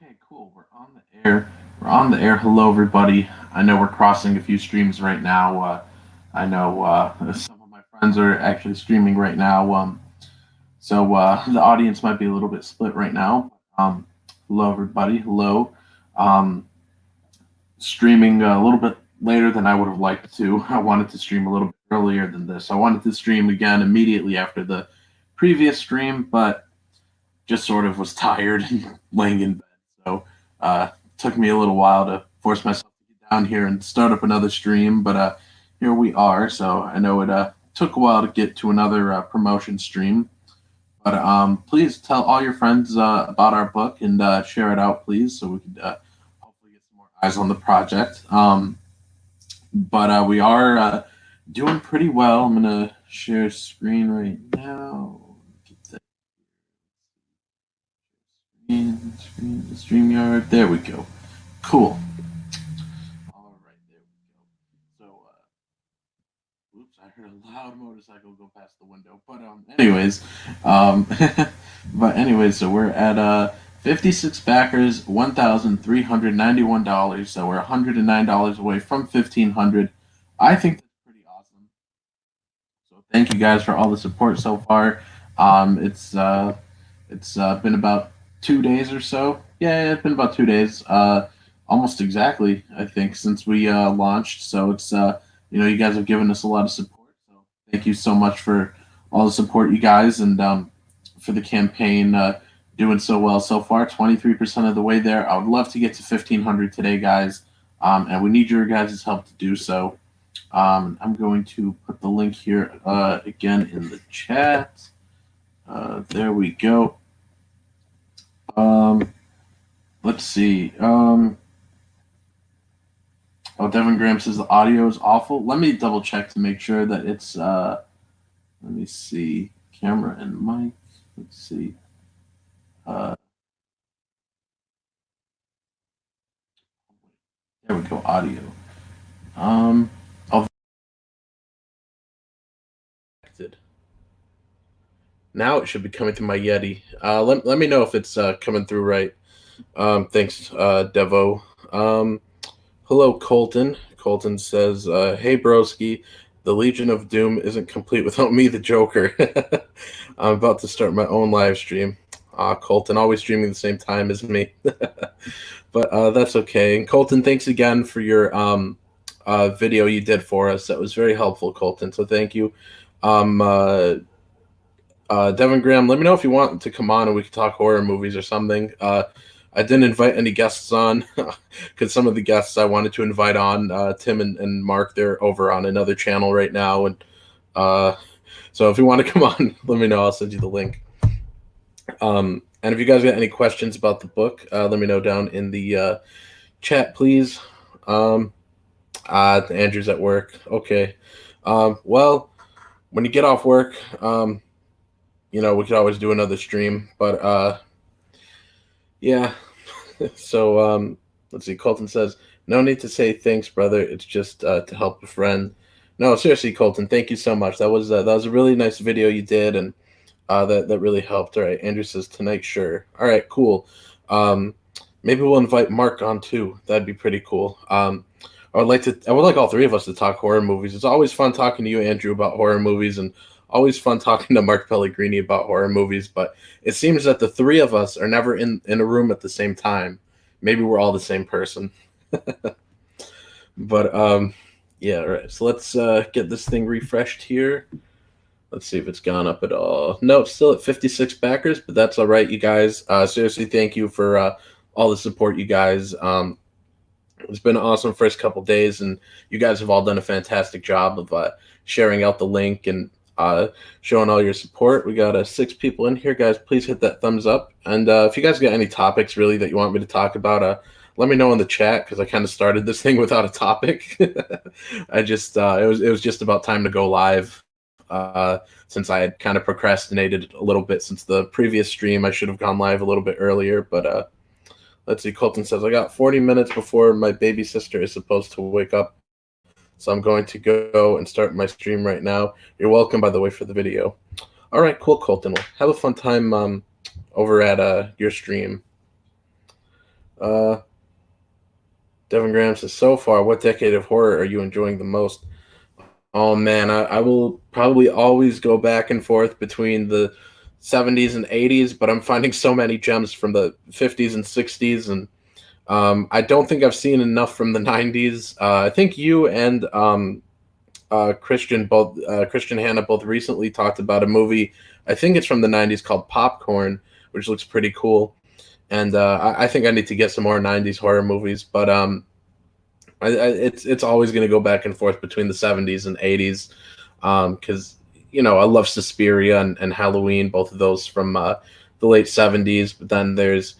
Okay, cool. We're on the air. We're on the air. Hello, everybody. I know we're crossing a few streams right now. I know some of my friends are actually streaming right now. So the audience might be a little bit split right now. Hello, everybody. Hello. Um, Streaming a little bit later than I would have liked to. I wanted to stream a little bit earlier than this. I wanted to stream again immediately after the previous stream, but just sort of was tired and laying in bed. So took me a little while to force myself to get down here and start up another stream, but here we are. So I know it took a while to get to another promotion stream, but please tell all your friends about our book and share it out, please, so we could hopefully get some more eyes on the project. But we are doing pretty well. I'm gonna share screen right now. Get that screen, the StreamYard. There we go. Cool. All right, there we go. Oops, I heard a loud motorcycle go past the window. Um, but anyways, so we're at 56 backers, $1,391. So we're $109 away from 1,500. I think that's pretty awesome. So thank you guys for all the support so far. It's been about 2 days or so. Yeah, it's been about 2 days. Almost exactly, I think, since we launched. So it's you guys have given us a lot of support. So thank you so much for all the support, you guys, and for the campaign doing so well so far. 23% of the way there. I would love to get to 1,500 today, guys, and we need your guys' help to do so. I'm going to put the link here again in the chat. There we go. Um, let's see. Oh, Devin Graham says the audio is awful. Let me double check to make sure that it's. Let me see. Camera and mic. Let's see. Uh, there we go. Audio. Oh, now it should be coming through my Yeti. Let me know if it's coming through right. Thanks, Devo. Hello, Colton. Colton says, "Hey, broski, the Legion of Doom isn't complete without me, the Joker. I'm about to start my own live stream. Colton, always streaming the same time as me, but that's okay. And Colton, thanks again for your video you did for us. That was very helpful, Colton. So thank you. Um, uh, Devin Graham, let me know if you want to come on and we can talk horror movies or something. I didn't invite any guests on because some of the guests I wanted to invite on, Tim and Mark, they're over on another channel right now. And so if you want to come on, let me know. I'll send you the link. And if you guys got any questions about the book, let me know down in the chat, please. Andrew's at work. Okay. Well, when you get off work, we could always do another stream. But yeah. So let's see. Colton says, "No need to say thanks, brother. It's just to help a friend." No, seriously, Colton, thank you so much. That was a really nice video you did, and that really helped. All right, Andrew says tonight, sure. All right, cool. Maybe we'll invite Mark on too. That'd be pretty cool. I would like all three of us to talk horror movies. It's always fun talking to you, Andrew, about horror movies, and always fun talking to Mark Pellegrini about horror movies. But it seems that the three of us are never in a room at the same time. Maybe we're all the same person. But yeah, all right. So let's get this thing refreshed here. Let's see if it's gone up at all. No, it's still at 56 backers, but that's all right, you guys. Seriously, thank you for all the support, you guys. It's been an awesome first couple days, and you guys have all done a fantastic job of sharing out the link and showing all your support. We got 6 people in here, guys. Please hit that thumbs up. And if you guys got any topics really that you want me to talk about, let me know in the chat, because I kind of started this thing without a topic. I just it was just about time to go live. Since I had kind of procrastinated a little bit since the previous stream. I should have gone live a little bit earlier, but let's see. Colton says, I got 40 minutes before my baby sister is supposed to wake up, so I'm going to go and start my stream right now. You're welcome, by the way, for the video. All right, cool, Colton. Well, have a fun time over at your stream. Uh, Devin Graham says, so far, what decade of horror are you enjoying the most? Oh man, I will probably always go back and forth between the 70s and 80s, but I'm finding so many gems from the 50s and 60s, and I don't think I've seen enough from the 90s. I think you and Christian Hanna both recently talked about a movie. I think it's from the 90s called Popcorn, which looks pretty cool. And I think I need to get some more 90s horror movies, but it's always going to go back and forth between the 70s and 80s because I love Suspiria and Halloween, both of those from the late 70s. But then there's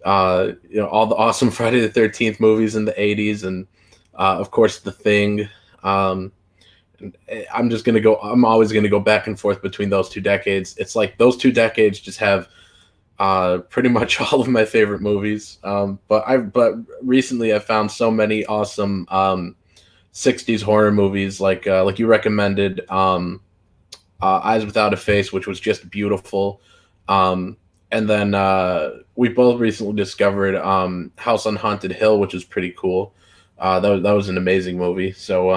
all the awesome Friday the 13th movies in the 80s, and of course The Thing. I'm always gonna go back and forth between those two decades. It's like those two decades just have pretty much all of my favorite movies. But recently I found so many awesome 60s horror movies like you recommended, Eyes Without a Face, which was just beautiful. And then we both recently discovered House on Haunted Hill, which is pretty cool. That was an amazing movie. So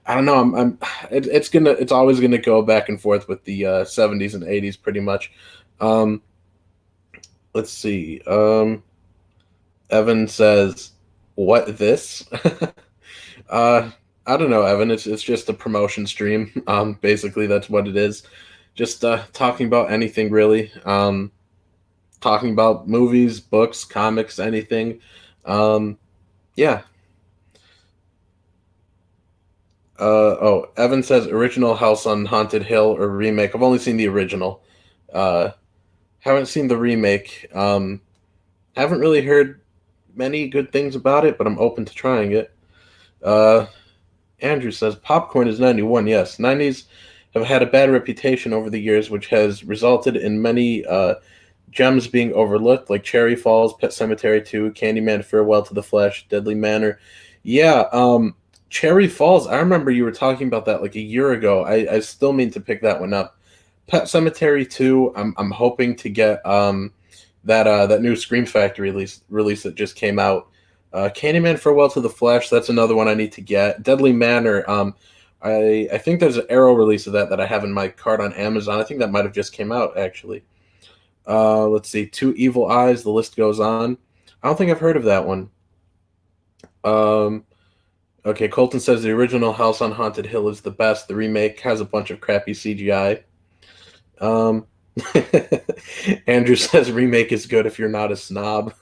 I don't know. It's always gonna go back and forth with the 70s and 80s pretty much. Um, let's see. Evan says, "What this?" uh, I don't know, Evan. It's just a promotion stream. Basically, that's what it is. Just talking about anything really. Talking about movies, books, comics, anything. Yeah. Evan says original House on Haunted Hill or remake. I've only seen the original. Uh, haven't seen the remake. Haven't really heard many good things about it, but I'm open to trying it. Uh, Andrew says Popcorn is 91. Yes, 90s have had a bad reputation over the years, which has resulted in many gems being overlooked, like Cherry Falls, Pet Cemetery 2, Candyman, Farewell to the Flesh, Deadly Manor. Yeah, Cherry Falls. I remember you were talking about that like a year ago. I still mean to pick that one up. Pet Cemetery 2. I'm hoping to get that new Scream Factory release that just came out. Candyman Farewell to the Flesh. That's another one I need to get. Deadly Manor. I think there's an Arrow release of that I have in my cart on Amazon. I think that might have just came out actually. Let's see, Two Evil Eyes. The list goes on. I don't think I've heard of that one. Um, okay, Colton says the original House on Haunted Hill is the best. The remake has a bunch of crappy CGI. Um, Andrew says remake is good if you're not a snob.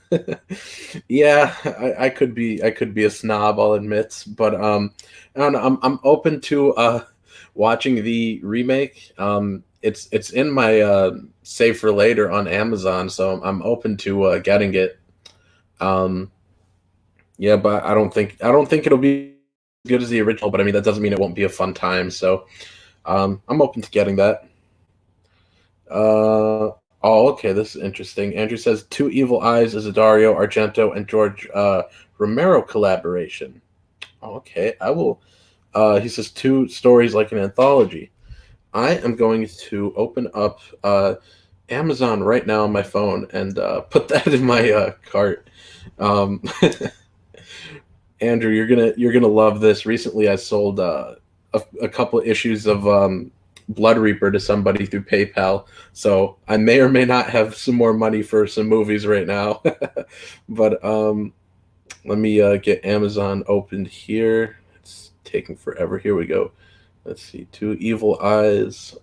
Yeah, I could be a snob, I'll admit, but I don't know, I'm open to watching the remake. It's in my save for later on Amazon, so I'm open to getting it. Um, yeah, but I don't think it'll be as good as the original, but I mean that doesn't mean it won't be a fun time. So I'm open to getting that. Okay, this is interesting. Andrew says Two Evil Eyes is a Dario Argento and George Romero collaboration. Okay, I will. He says two stories like an anthology. I am going to open up Amazon right now on my phone and put that in my cart. Um, Andrew, you're gonna love this. Recently, I sold a couple issues of Blood Reaper to somebody through PayPal, so I may or may not have some more money for some movies right now. But let me get Amazon opened here. It's taking forever. Here we go. Let's see. Two Evil Eyes,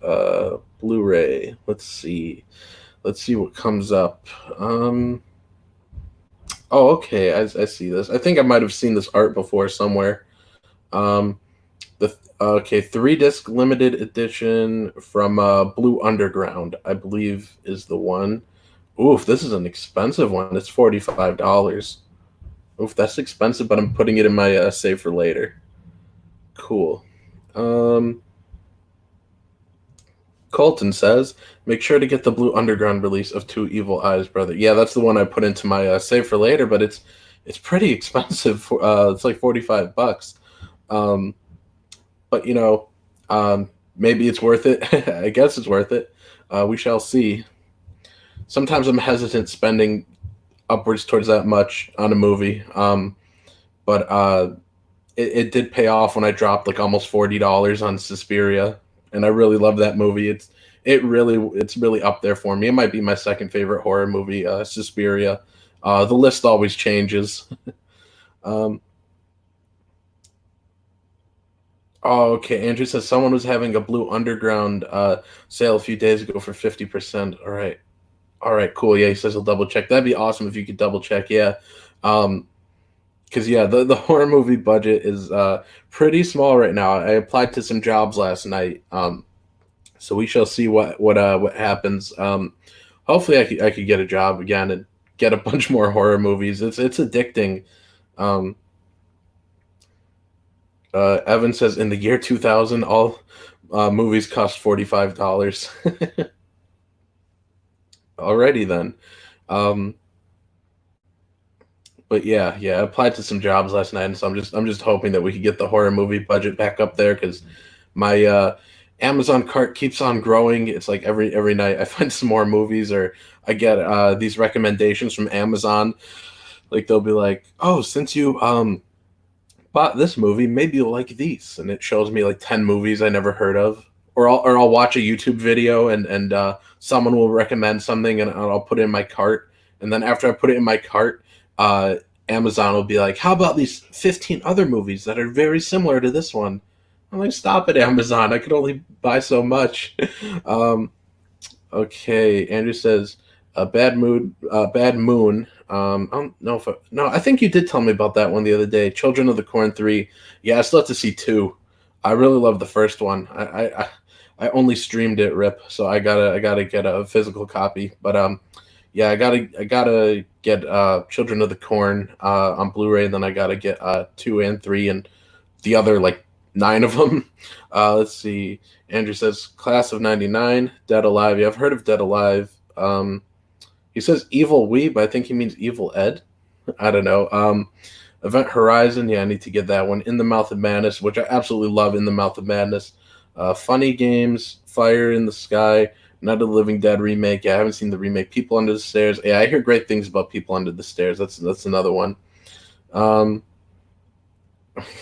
Blu-ray. Let's see. Let's see what comes up. Oh, okay. I see this. I think I might have seen this art before somewhere. Um, okay, 3 disc limited edition from Blue Underground, I believe, is the one. Oof, this is an expensive one. It's $45. Oof, that's expensive, but I'm putting it in my save for later. Cool. Um, Colton says, make sure to get the Blue Underground release of Two Evil Eyes, brother. Yeah, that's the one I put into my save for later, but it's pretty expensive. It's like $45. Um, but maybe it's worth it. I guess it's worth it. We shall see. Sometimes I'm hesitant spending upwards towards that much on a movie. But it did pay off when I dropped like almost $40 on Suspiria, and I really love that movie. It's really up there for me. It might be my second favorite horror movie, Suspiria. The list always changes. um, oh, okay. Andrew says someone was having a Blue Underground sale a few days ago for 50%. All right, cool. Yeah, he says he'll double check. That'd be awesome if you could double check. Yeah. Um, because yeah, the horror movie budget is pretty small right now. I applied to some jobs last night, so we shall see what happens. Hopefully, I could get a job again and get a bunch more horror movies. It's addicting. Um, Evan says in the year 2000, all movies cost $45. Alrighty then. Um, but yeah, I applied to some jobs last night, and so I'm just hoping that we could get the horror movie budget back up there because my Amazon cart keeps on growing. It's like every night I find some more movies, or I get these recommendations from Amazon. Like they'll be like, "Oh, since you bought this movie, maybe you'll like these," and it shows me like 10 movies I never heard of. Or I'll watch a YouTube video and someone will recommend something and I'll put it in my cart, and then after I put it in my cart, uh, Amazon will be like, "How about these 15 other movies that are very similar to this one?" I'm like, "Stop it, Amazon! I could only buy so much." um, Okay, Andrew says, bad moon. I don't know if no, I think you did tell me about that one the other day. Children of the Corn 3. Yeah, I still have to see 2. I really love the first one. I only streamed it, rip, so I gotta get a physical copy. But yeah, I gotta get Children of the Corn on Blu-ray, and then I gotta get 2 and 3 and the other like 9 of them. Let's see. Andrew says, Class of 99, Dead Alive. Yeah, I've heard of Dead Alive. He says Evil We, but I think he means Evil Ed. I don't know. Event Horizon. Yeah, I need to get that one. In the Mouth of Madness, which I absolutely love. In the Mouth of Madness. Funny Games, Fire in the Sky, Night of the Living Dead remake. Yeah, I haven't seen the remake. People Under the Stairs. Yeah, I hear great things about People Under the Stairs. That's another one. Um,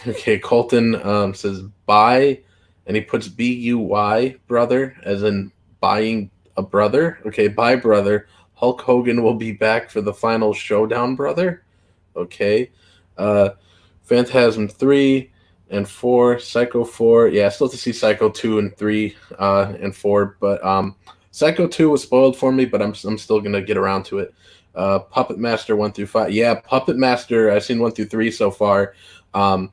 okay, Colton says buy, and he puts BUY brother as in buying a brother. Okay, bye brother. Hulk Hogan will be back for the final showdown, brother. Okay, uh, Phantasm 3 and 4, Psycho 4. Yeah, I still have to see Psycho 2 and 3 and 4, but Psycho 2 was spoiled for me, but I'm still gonna get around to it. Puppet Master 1 through 5. Yeah, Puppet Master. I've seen 1 through 3 so far. Um,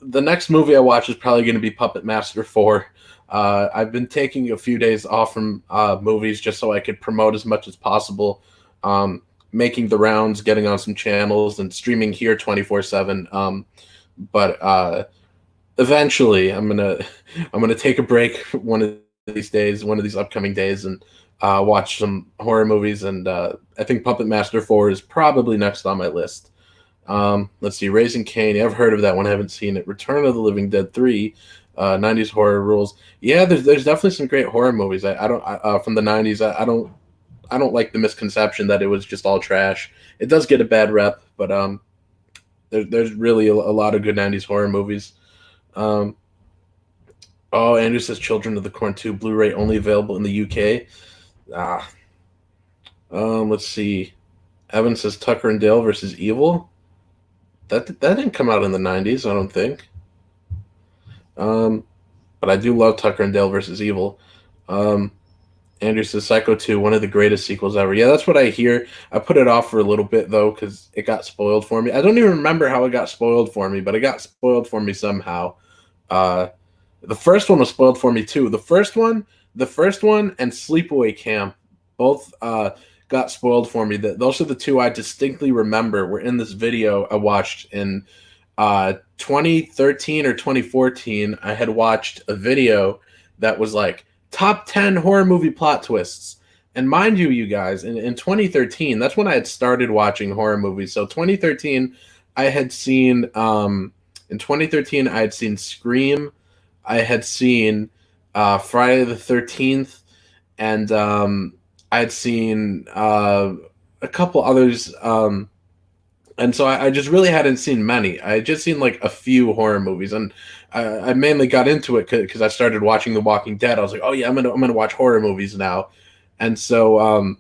the next movie I watch is probably going to be Puppet Master 4. I've been taking a few days off from movies just so I could promote as much as possible, making the rounds, getting on some channels, and streaming here 24/7. But eventually, I'm gonna take a break one of these days, one of these upcoming days, and watch some horror movies. And I think Puppet Master 4 is probably next on my list. Let's see, Raising Cain. I've heard of that one. I haven't seen it. Return of the Living Dead 3, 90s horror rules. Yeah, there's definitely some great horror movies. I don't from the 90s. I don't like the misconception that it was just all trash. It does get a bad rep, but there's really a lot of good 90s horror movies. Um, oh, Andrew says Children of the Corn 2 Blu-ray only available in the UK. Ah, let's see. Evan says Tucker and Dale versus Evil. That didn't come out in the 90s, I don't think. Um, but I do love Tucker and Dale versus Evil. Um, Andrew says Psycho 2, one of the greatest sequels ever. Yeah, that's what I hear. I put it off for a little bit, though, because it got spoiled for me. I don't even remember how it got spoiled for me, but it got spoiled for me somehow. Uh, the first one was spoiled for me, too. The first one, and Sleepaway Camp both got spoiled for me. Those are the two I distinctly remember were in this video I watched in 2013 or 2014. I had watched a video that was like top 10 horror movie plot twists. And mind you, you guys, in 2013, that's when I had started watching horror movies. So 2013, I had seen, in 2013, I had seen Scream. I had seen Friday the 13th. And I had seen a couple others. And so I just really hadn't seen many. I had just seen like a few horror movies, and I mainly got into it because I started watching The Walking Dead. I was like, oh yeah, I'm gonna watch horror movies now, and so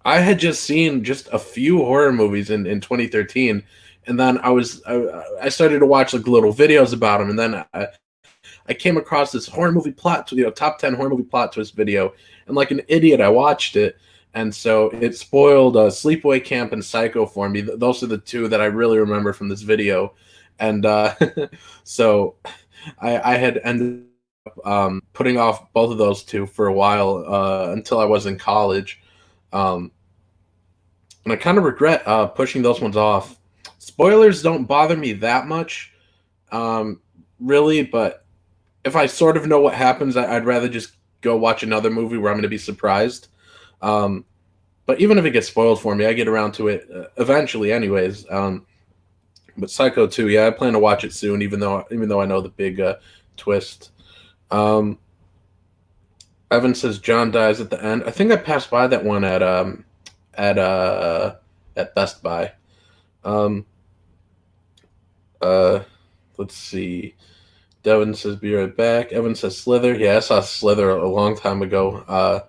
I had just seen just a few horror movies in 2013, and then I started to watch like little videos about them, and then I came across this horror movie plot, top 10 horror movie plot twist video, and like an idiot, I watched it, and so it spoiled Sleepaway Camp and Psycho for me. Those are the two that I really remember from this video, and so I had ended up putting off both of those two for a while until I was in college, um, and I kind of regret pushing those ones off. Spoilers don't bother me that much, really, but if I sort of know what happens, I'd rather just go watch another movie where I'm going to be surprised. Um, but even if it gets spoiled for me, I get around to it eventually, anyways. But Psycho 2, yeah, I plan to watch it soon, even though I know the big twist. Um, Evan says John dies at the end. I think I passed by that one at at Best Buy. Um, uh, let's see. Devin says be right back. Evan says Slither. Yeah, I saw Slither a long time ago.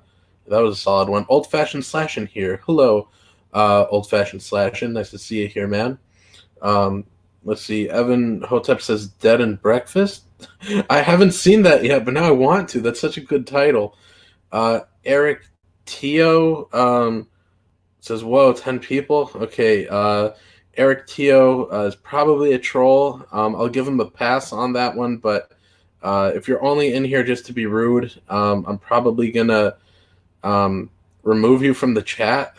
That was a solid one. Old fashioned slashing here. Hello, old fashioned slashing. Nice to see you here, man. Um, let's see. Evan Hotep says Dead and Breakfast. I haven't seen that yet, but now I want to. That's such a good title. Eric Tio says, "Whoa, 10 people." Okay. Eric Tio is probably a troll. I'll give him a pass on that one, but if you're only in here just to be rude, I'm probably gonna remove you from the chat.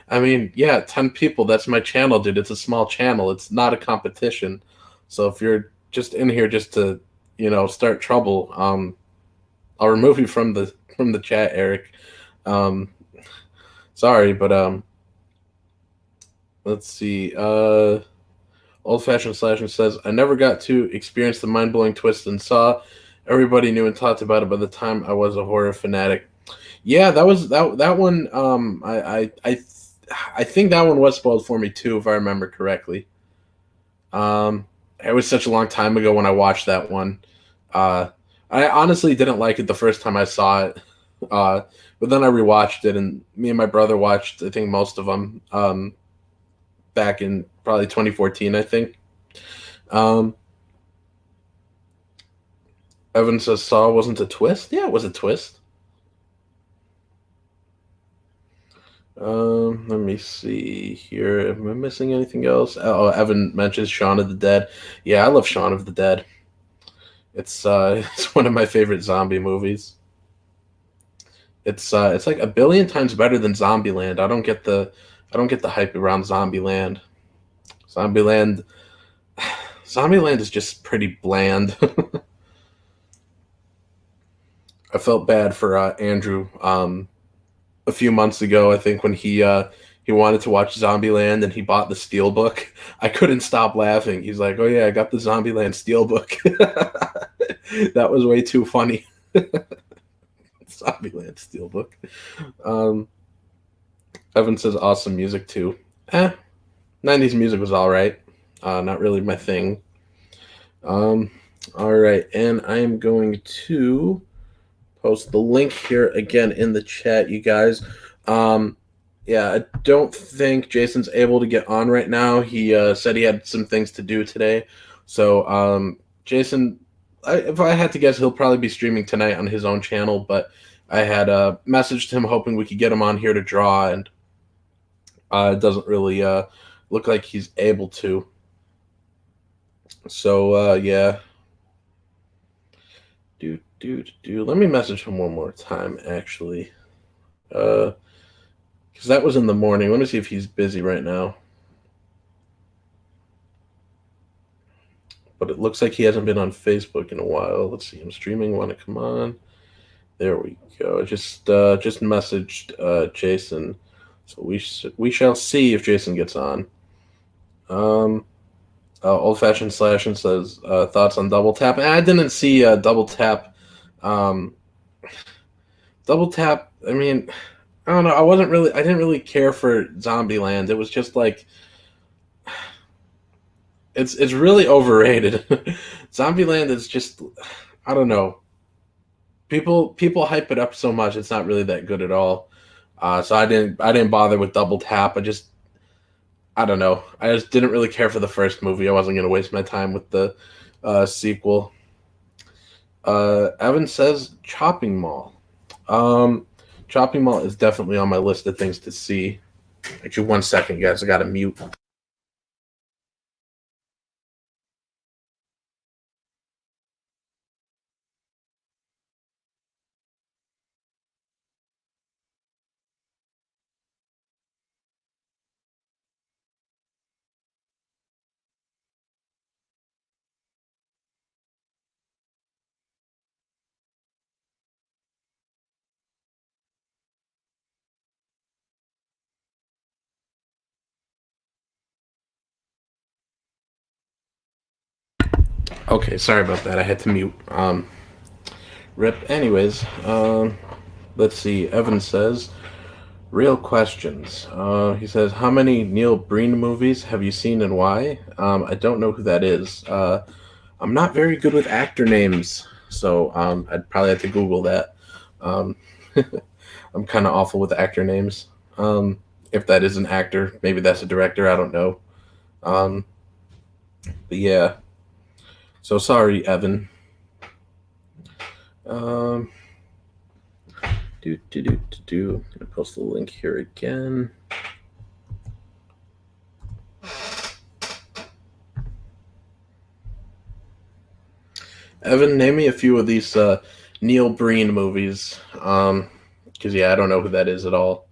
I mean, yeah, 10 people, that's my channel, dude. It's a small channel. It's not a competition. So if you're just in here just to, start trouble, I'll remove you from the chat, Eric. Um, sorry, but let's see. Old fashioned slashing says, I never got to experience the mind blowing twist and Saw. Everybody knew and talked about it by the time I was a horror fanatic. Yeah, that one. I think that one was spoiled for me too, if I remember correctly. It was such a long time ago when I watched that one. I honestly didn't like it the first time I saw it, but then I rewatched it, and me and my brother watched, I think, most of them back in probably 2014, I think. Um, Evan says Saw wasn't a twist. Yeah, it was a twist. Let me see here. Am I missing anything else? Oh, Evan mentions Shaun of the Dead. Yeah, I love Shaun of the Dead. It's it's one of my favorite zombie movies. It's like a billion times better than Zombieland. I don't get the hype around Zombieland. Zombieland Zombieland is just pretty bland. I felt bad for Andrew a few months ago, I think, when he wanted to watch Zombieland and he bought the Steelbook. I couldn't stop laughing. He's like, "Oh yeah, I got the Zombieland Steelbook." That was way too funny. Zombieland Steelbook. Um, Evan says awesome music too. 90s music was all right. Not really my thing. All right, and I am going to post the link here again in the chat, you guys. Yeah, I don't think Jason's able to get on right now. He said he had some things to do today. So, Jason, if I had to guess, he'll probably be streaming tonight on his own channel, but I had messaged him hoping we could get him on here to draw, and it doesn't really look like he's able to. So, yeah. Let me message him one more time, actually. Because that was in the morning. Let me see if he's busy right now. But it looks like he hasn't been on Facebook in a while. Let's see. I'm streaming. Want to come on? There we go. I just messaged Jason. So we shall see if Jason gets on. Old fashioned slashing says thoughts on Double Tap. I didn't see Double Tap. Double Tap. I mean, I don't know. I didn't really care for Zombieland. It was just like it's really overrated. Zombieland is just I don't know. People hype it up so much. It's not really that good at all. So I didn't bother with Double Tap. I don't know. I just didn't really care for the first movie. I wasn't going to waste my time with the sequel. Evan says Chopping Mall. Um, Chopping Mall is definitely on my list of things to see. Actually, one second, guys. I got to mute. Okay, sorry about that. I had to mute. Rip. Anyways, let's see. Evan says real questions. He says, how many Neil Breen movies have you seen and why? I don't know who that is. I'm not very good with actor names, so I'd probably have to Google that. Um, I'm kind of awful with actor names. If that is an actor, maybe that's a director. I don't know. Um, but yeah, so sorry, Evan. Um, I'm gonna post the link here again. Evan, name me a few of these Neil Breen movies. Because yeah, I don't know who that is at all.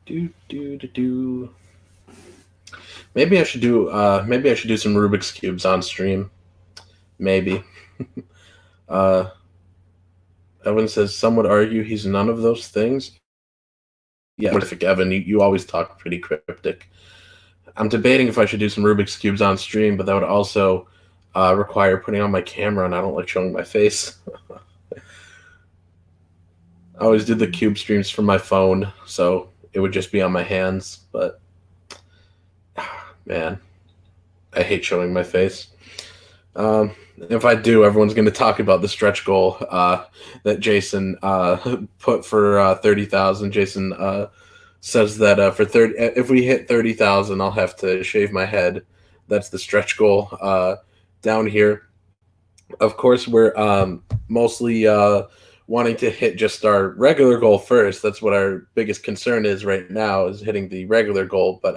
Do. Maybe I should do some Rubik's cubes on stream. Maybe. Uh, Evan says some would argue he's none of those things. Yeah, terrific, Evan. You always talk pretty cryptic. I'm debating if I should do some Rubik's cubes on stream, but that would also require putting on my camera, and I don't like showing my face. I always did the cube streams from my phone, so it would just be on my hands. But man, I hate showing my face. If I do, everyone's going to talk about the stretch goal that Jason put for 30,000. Jason says that for 30, if we hit 30,000, I'll have to shave my head. That's the stretch goal down here. Of course, we're mostly wanting to hit just our regular goal first. That's what our biggest concern is right now, is hitting the regular goal. But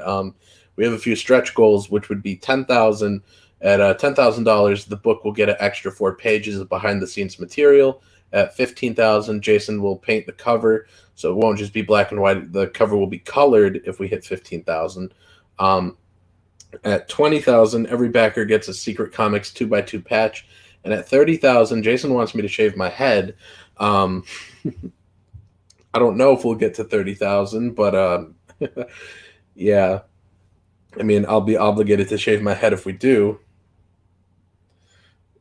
we have a few stretch goals, which would be 10,000. At $10,000, the book will get an extra 4 pages of behind-the-scenes material. At 15,000, Jason will paint the cover, so it won't just be black and white. The cover will be colored if we hit 15,000. At 20,000, every backer gets a Secret Comics 2x2 patch. And at 30,000, Jason wants me to shave my head. I don't know if we'll get to 30,000, but yeah. I mean, I'll be obligated to shave my head if we do.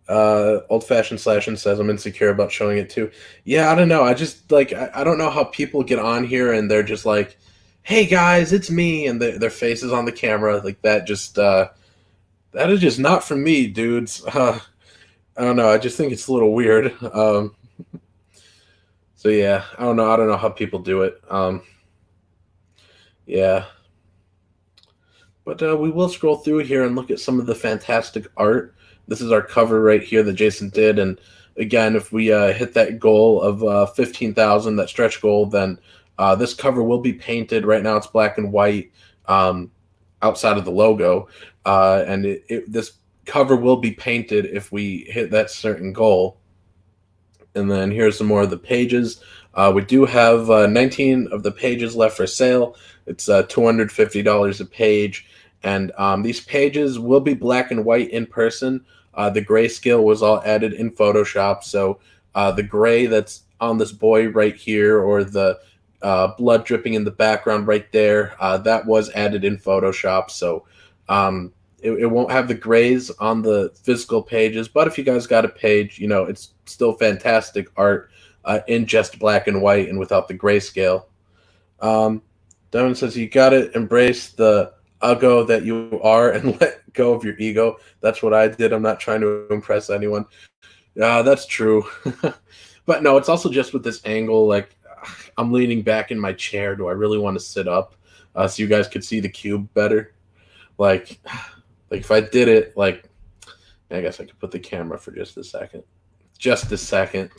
Old fashioned Slashin says I'm insecure about showing it too. Yeah, I don't know. I just like I don't know how people get on here and they're just like, "Hey guys, it's me," and their face is on the camera like that. Just that is just not for me, dudes. I don't know. I just think it's a little weird. So yeah, I don't know. I don't know how people do it. Yeah, but we will scroll through here and look at some of the fantastic art. This is our cover right here that Jason did, and again, if we hit that goal of 15,000, that stretch goal, then this cover will be painted. Right now, it's black and white outside of the logo, and this cover will be painted if we hit that certain goal. And then here's some more of the pages. We do have 19 of the pages left for sale. It's $250 a page. And these pages will be black and white in person. The grayscale was all added in Photoshop. So the gray that's on this boy right here, or the blood dripping in the background right there, that was added in Photoshop. So it won't have the grays on the physical pages, but if you guys got a page, it's still fantastic art in just black and white and without the grayscale. Um, Devin says you gotta embrace the uggo that you are and let go of your ego. That's what I did. I'm not trying to impress anyone. That's true. But no, it's also just with this angle. Like, I'm leaning back in my chair. Do I really want to sit up so you guys could see the cube better? Like, like if I did it, like, I guess I could put the camera for just a second. Just a second.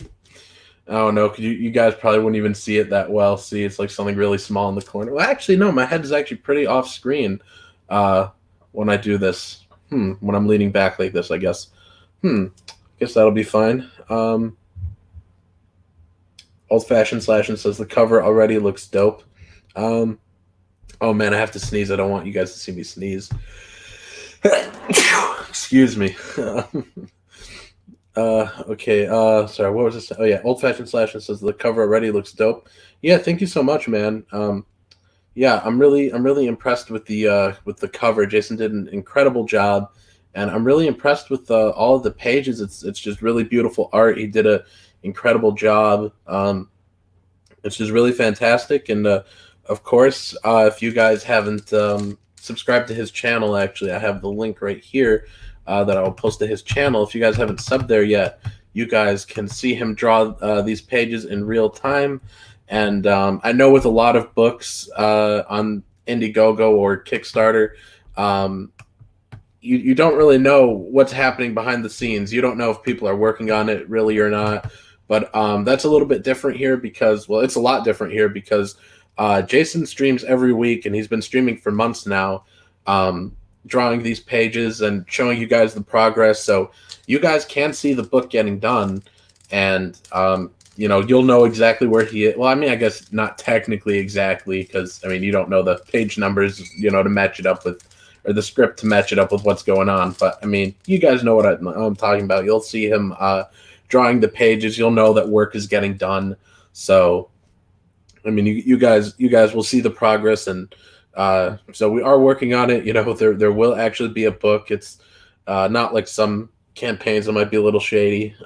I don't know. You guys probably wouldn't even see it that well. See, it's like something really small in the corner. Well, actually, no. My head is actually pretty off screen when I do this. When I'm leaning back like this, I guess. Guess that'll be fine. Old Fashioned Slashing says the cover already looks dope. Oh man, I have to sneeze. I don't want you guys to see me sneeze. Excuse me. Okay. Sorry. What was this? Oh yeah, Old Fashioned Slashing says the cover already looks dope. Yeah, thank you so much, man. Yeah, I'm really impressed with the cover. Jason did an incredible job, and I'm really impressed with all of the pages. It's just really beautiful art. He did a incredible job. It's just really fantastic, and of course, if you guys haven't subscribed to his channel, actually, I have the link right here that I will post to his channel. If you guys haven't subbed there yet, you guys can see him draw these pages in real time. And I know with a lot of books on Indiegogo or Kickstarter, you don't really know what's happening behind the scenes. You don't know if people are working on it really or not. But that's a little bit different here because, well, it's a lot different here because Jason streams every week, and he's been streaming for months now, drawing these pages and showing you guys the progress. So you guys can see the book getting done, and you'll know exactly where he is. Well, I mean, I guess not technically exactly because, I mean, you don't know the page numbers, to match it up with, or the script to match it up with what's going on. But, I mean, you guys know what I'm talking about. You'll see him drawing the pages. You'll know that work is getting done. So, I mean, you guys will see the progress, and so we are working on it. There will actually be a book. It's not like some campaigns that might be a little shady.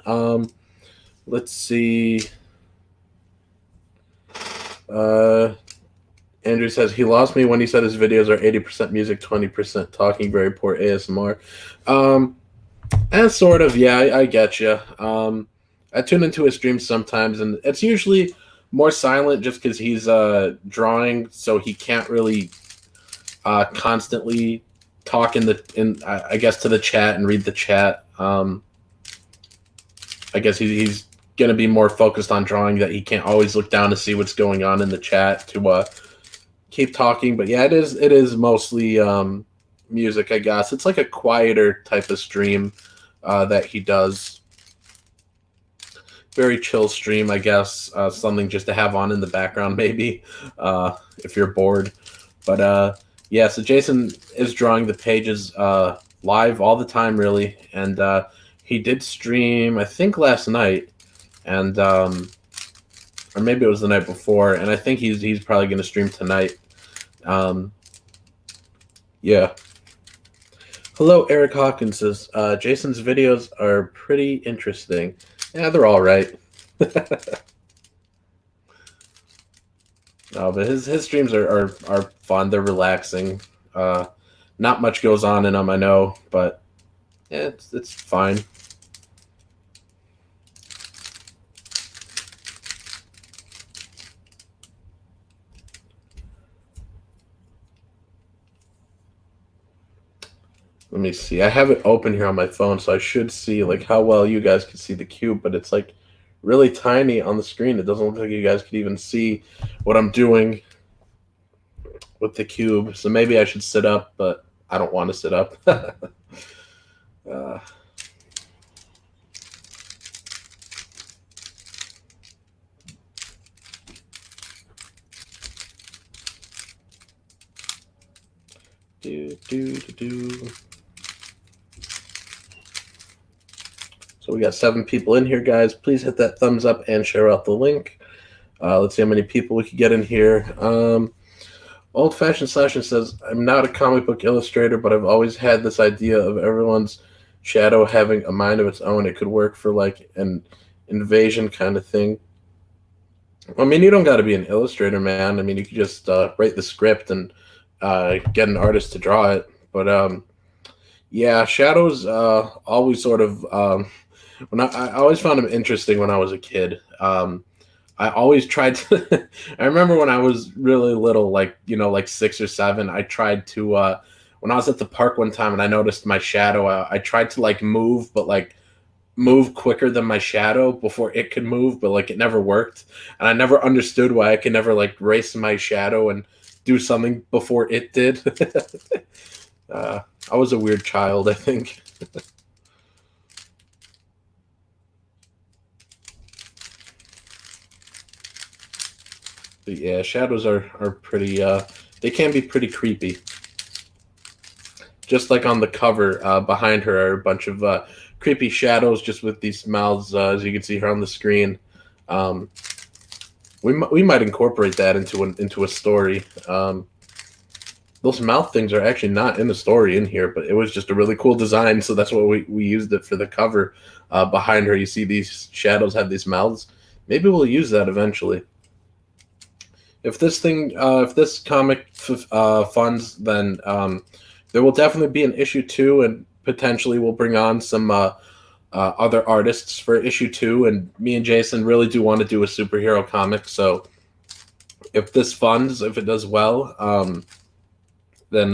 Let's see. Andrew says he lost me when he said his videos are 80% music, 20% talking, very poor ASMR. And sort of, yeah, I get you. I tune into his streams sometimes, and it's usually more silent just because he's drawing, so he can't really constantly talk I guess to the chat and read the chat. I guess he's going to be more focused on drawing, that he can't always look down to see what's going on in the chat to keep talking. But yeah, it is mostly music, I guess. It's like a quieter type of stream that he does. Very chill stream, I guess. Something just to have on in the background, maybe, if you're bored. But yeah, so Jason is drawing the pages live all the time, really. And he did stream, I think, last night, and or maybe it was the night before. And I think he's probably going to stream tonight. Yeah. Hello, Eric Hawkins says Jason's videos are pretty interesting. Yeah, they're all right. No, but his streams are fun. They're relaxing. Not much goes on in them, I know, but yeah, it's fine. Let me see. I have it open here on my phone, so I should see like how well you guys can see the cube, but it's like really tiny on the screen. It doesn't look like you guys could even see what I'm doing with the cube. So maybe I should sit up, but I don't want to sit up. So we got 7 people in here, guys. Please hit that thumbs up and share out the link. Let's see how many people we can get in here. Old Fashioned Slasher says, I'm not a comic book illustrator, but I've always had this idea of everyone's shadow having a mind of its own. It could work for like an invasion kind of thing. I mean, you don't got to be an illustrator, man. I mean, you could just write the script and get an artist to draw it. But yeah, shadows always sort of when I always found them interesting when I was a kid. I always tried to. I remember when I was really little, like like 6 or 7. I tried to when I was at the park one time and I noticed my shadow. I tried to like move, but like move quicker than my shadow before it could move, but like it never worked, and I never understood why I could never like race my shadow and do something before it did. I was a weird child, I think. But yeah, shadows are pretty. They can be pretty creepy. Just like on the cover, behind her are a bunch of creepy shadows, just with these mouths, as you can see here on the screen. Um, we might incorporate that into a story. Those mouth things are actually not in the story in here, but it was just a really cool design, so that's what we used it for the cover. Behind her, you see these shadows have these mouths. Maybe we'll use that eventually. If this comic funds, then there will definitely be an issue 2, and potentially we'll bring on some other artists for issue 2. And me and Jason really do want to do a superhero comic. So if this funds, if it does well, then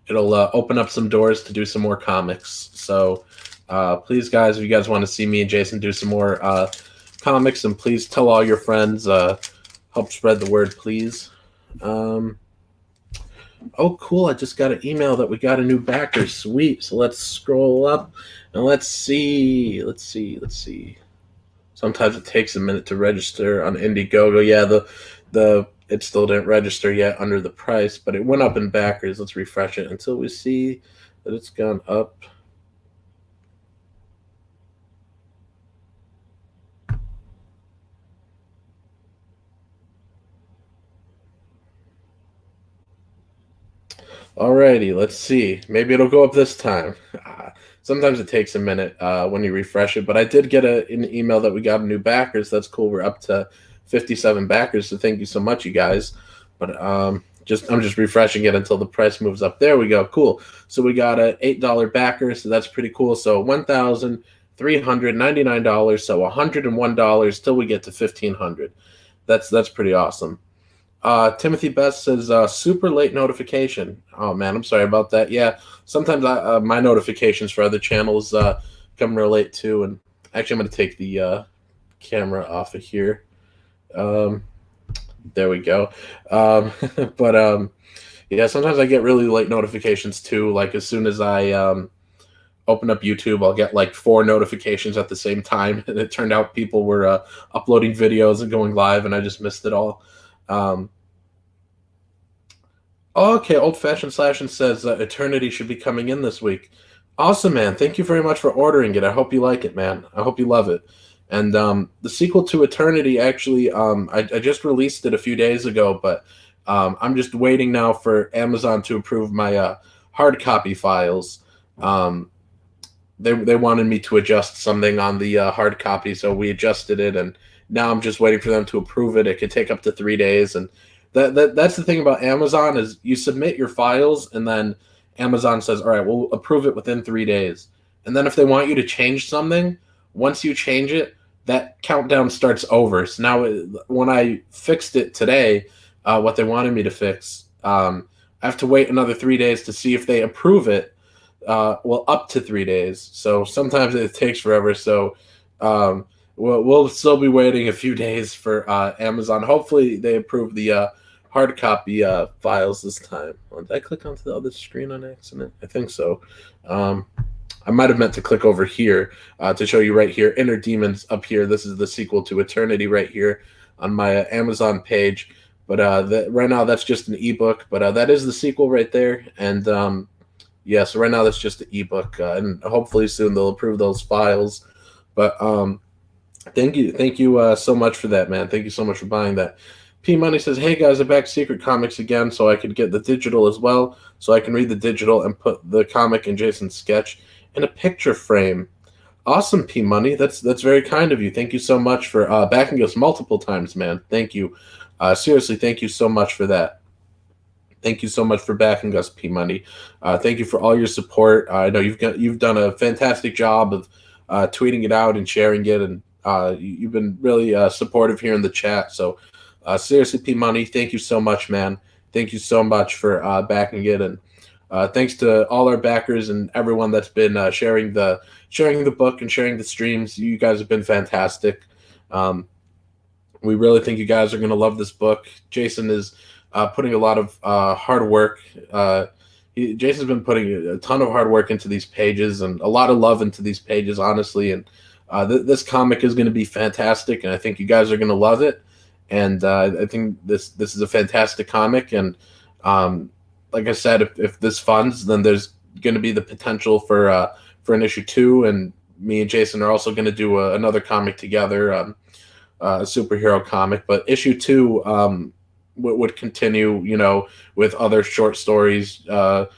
it'll open up some doors to do some more comics. So please, guys, if you guys want to see me and Jason do some more comics, and please tell all your friends. Help spread the word, please. Oh, cool. I just got an email that we got a new backer. Sweet. So let's scroll up and let's see. Sometimes it takes a minute to register on Indiegogo. Yeah, it still didn't register yet under the price, but it went up in backers. Let's refresh it until we see that it's gone up. Alrighty, let's see. Maybe it'll go up this time. Sometimes it takes a minute when you refresh it, but I did get an email that we got a new backers. That's cool. We're up to 57 backers, so thank you so much, you guys. But I'm just refreshing it until the price moves up. There we go. Cool. So we got a $8 backer, so that's pretty cool. So $1,399. So $101 till we get to 1,500. That's pretty awesome. Timothy Best says super late notification. Oh man, I'm sorry about that. Yeah, sometimes my notifications for other channels come real late too. And actually, I'm going to take the camera off of here. There we go. But yeah, sometimes I get really late notifications too. Like as soon as I open up YouTube, I'll get like 4 notifications at the same time, and it turned out people were uploading videos and going live, and I just missed it all. Okay, Old Fashioned Slashing says Eternity should be coming in this week. Awesome, man. Thank you very much for ordering it. I hope you like it, man. I hope you love it. And the sequel to Eternity, actually, I just released it a few days ago, but I'm just waiting now for Amazon to approve my hard copy files. They wanted me to adjust something on the hard copy, so we adjusted it, and now I'm just waiting for them to approve it. It could take up to 3 days, and that's the thing about Amazon is you submit your files, and then Amazon says, all right, we'll approve it within 3 days. And then if they want you to change something, once you change it, that countdown starts over. So now when I fixed it today, what they wanted me to fix, I have to wait another 3 days to see if they approve it. Well, up to 3 days. So sometimes it takes forever. So we'll still be waiting a few days for Amazon. Hopefully they approve the hard copy files this time. Oh, did I click onto the other screen on accident? I think so. I might have meant to click over here to show you right here. Inner Demons up here. This is the sequel to Eternity right here on my Amazon page. But right now that's just an ebook. But that is the sequel right there. And yeah, so right now that's just an ebook. And hopefully soon they'll approve those files. But thank you so much for that, man. Thank you so much for buying that. P Money says, "Hey guys, I backed Secret Comics again, so I could get the digital as well, so I can read the digital and put the comic and Jason's sketch in a picture frame." Awesome, P Money. That's very kind of you. Thank you so much for backing us multiple times, man. Thank you. Seriously, thank you so much for that. Thank you so much for backing us, P Money. Thank you for all your support. I know you've done a fantastic job of tweeting it out and sharing it, and you've been really supportive here in the chat. So seriously, P Money, thank you so much, man. Thank you so much for backing it, and thanks to all our backers and everyone that's been sharing the book and sharing the streams. You guys have been fantastic. We really think you guys are going to love this book. Jason is putting a lot of hard work. Jason's been putting a ton of hard work into these pages and a lot of love into these pages, honestly. And this comic is going to be fantastic, and I think you guys are going to love it. And I think this is a fantastic comic. And like I said, if this funds, then there's going to be the potential for an issue 2. And me and Jason are also going to do another comic together, a superhero comic. But issue 2 would continue, with other short stories drawn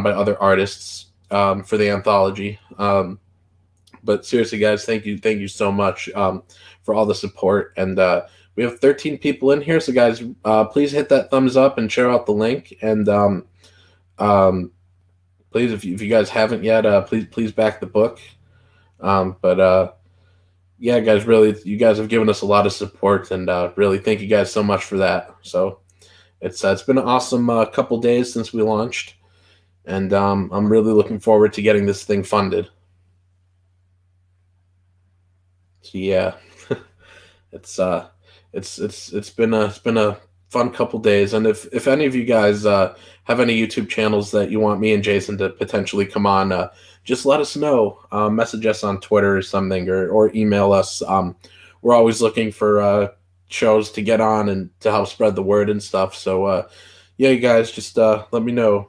by other artists for the anthology. But seriously, guys, thank you so much for all the support. And we have 13 people in here, so guys, please hit that thumbs up and share out the link. And please, if you guys haven't yet, please back the book. Yeah, guys, really, you guys have given us a lot of support, and really thank you guys so much for that. So it's been an awesome couple days since we launched, and I'm really looking forward to getting this thing funded. So yeah, it's been a fun couple days, and if any of you guys have any YouTube channels that you want me and Jason to potentially come on, just let us know. Message us on Twitter or something, or email us. We're always looking for shows to get on and to help spread the word and stuff. So yeah, you guys, just let me know.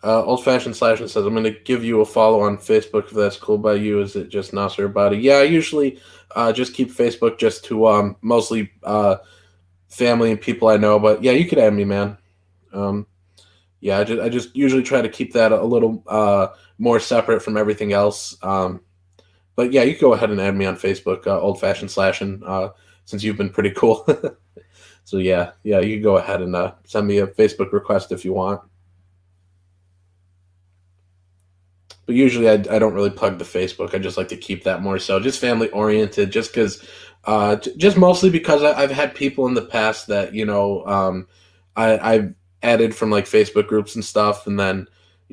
Old Fashioned Slash says, "I'm going to give you a follow on Facebook if that's cool by you. Is it just Nasser Rabadi?" Yeah, I usually just keep Facebook just to mostly family and people I know. But yeah, you could add me, man. Yeah, I just usually try to keep that a little more separate from everything else. But yeah, you can go ahead and add me on Facebook, Old Fashioned Slash, since you've been pretty cool. So yeah, you can go ahead and send me a Facebook request if you want. But usually I don't really plug the Facebook. I just like to keep that more so just family oriented, just because, just mostly because I've had people in the past that, I've added from like Facebook groups and stuff. And then,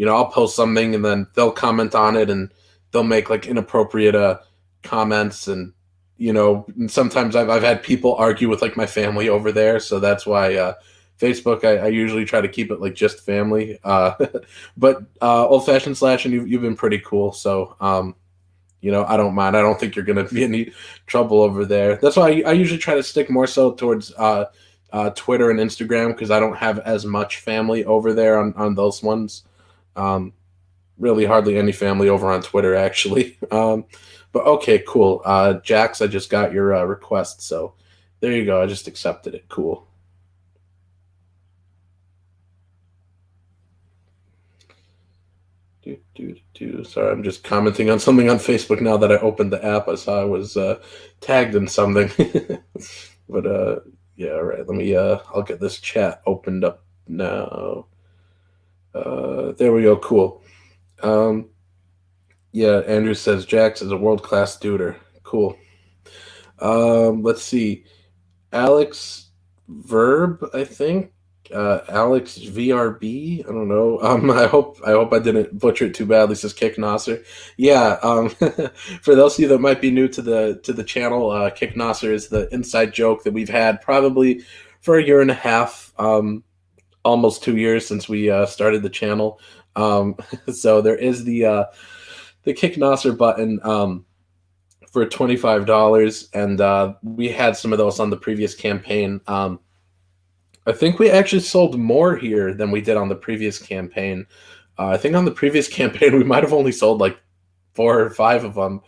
I'll post something and then they'll comment on it and they'll make like inappropriate comments. And, and sometimes I've had people argue with like my family over there. So that's why, Facebook, I usually try to keep it like just family. But Old Fashioned Slash, and you've been pretty cool. So, I don't mind. I don't think you're going to be any trouble over there. That's why I usually try to stick more so towards Twitter and Instagram, because I don't have as much family over there on those ones. Really hardly any family over on Twitter, actually. But okay, cool. Jax, I just got your request. So there you go. I just accepted it. Cool. Sorry, I'm just commenting on something on Facebook now that I opened the app. I saw I was tagged in something. But yeah, all right. Let me I'll get this chat opened up now. There we go. Cool. Yeah, Andrew says Jax is a world-class duder. Cool. Let's see. Alex Verb, I think. Alex VRB, I don't know. I hope I didn't butcher it too badly. Says Kick Nasser. Yeah. For those of you that might be new to the channel, Kick Nasser is the inside joke that we've had probably for a year and a half, almost 2 years since we started the channel. So there is the Kick Nasser button for $25, and we had some of those on the previous campaign. I think we actually sold more here than we did on the previous campaign. I think on the previous campaign we might have only sold like 4 or 5 of them.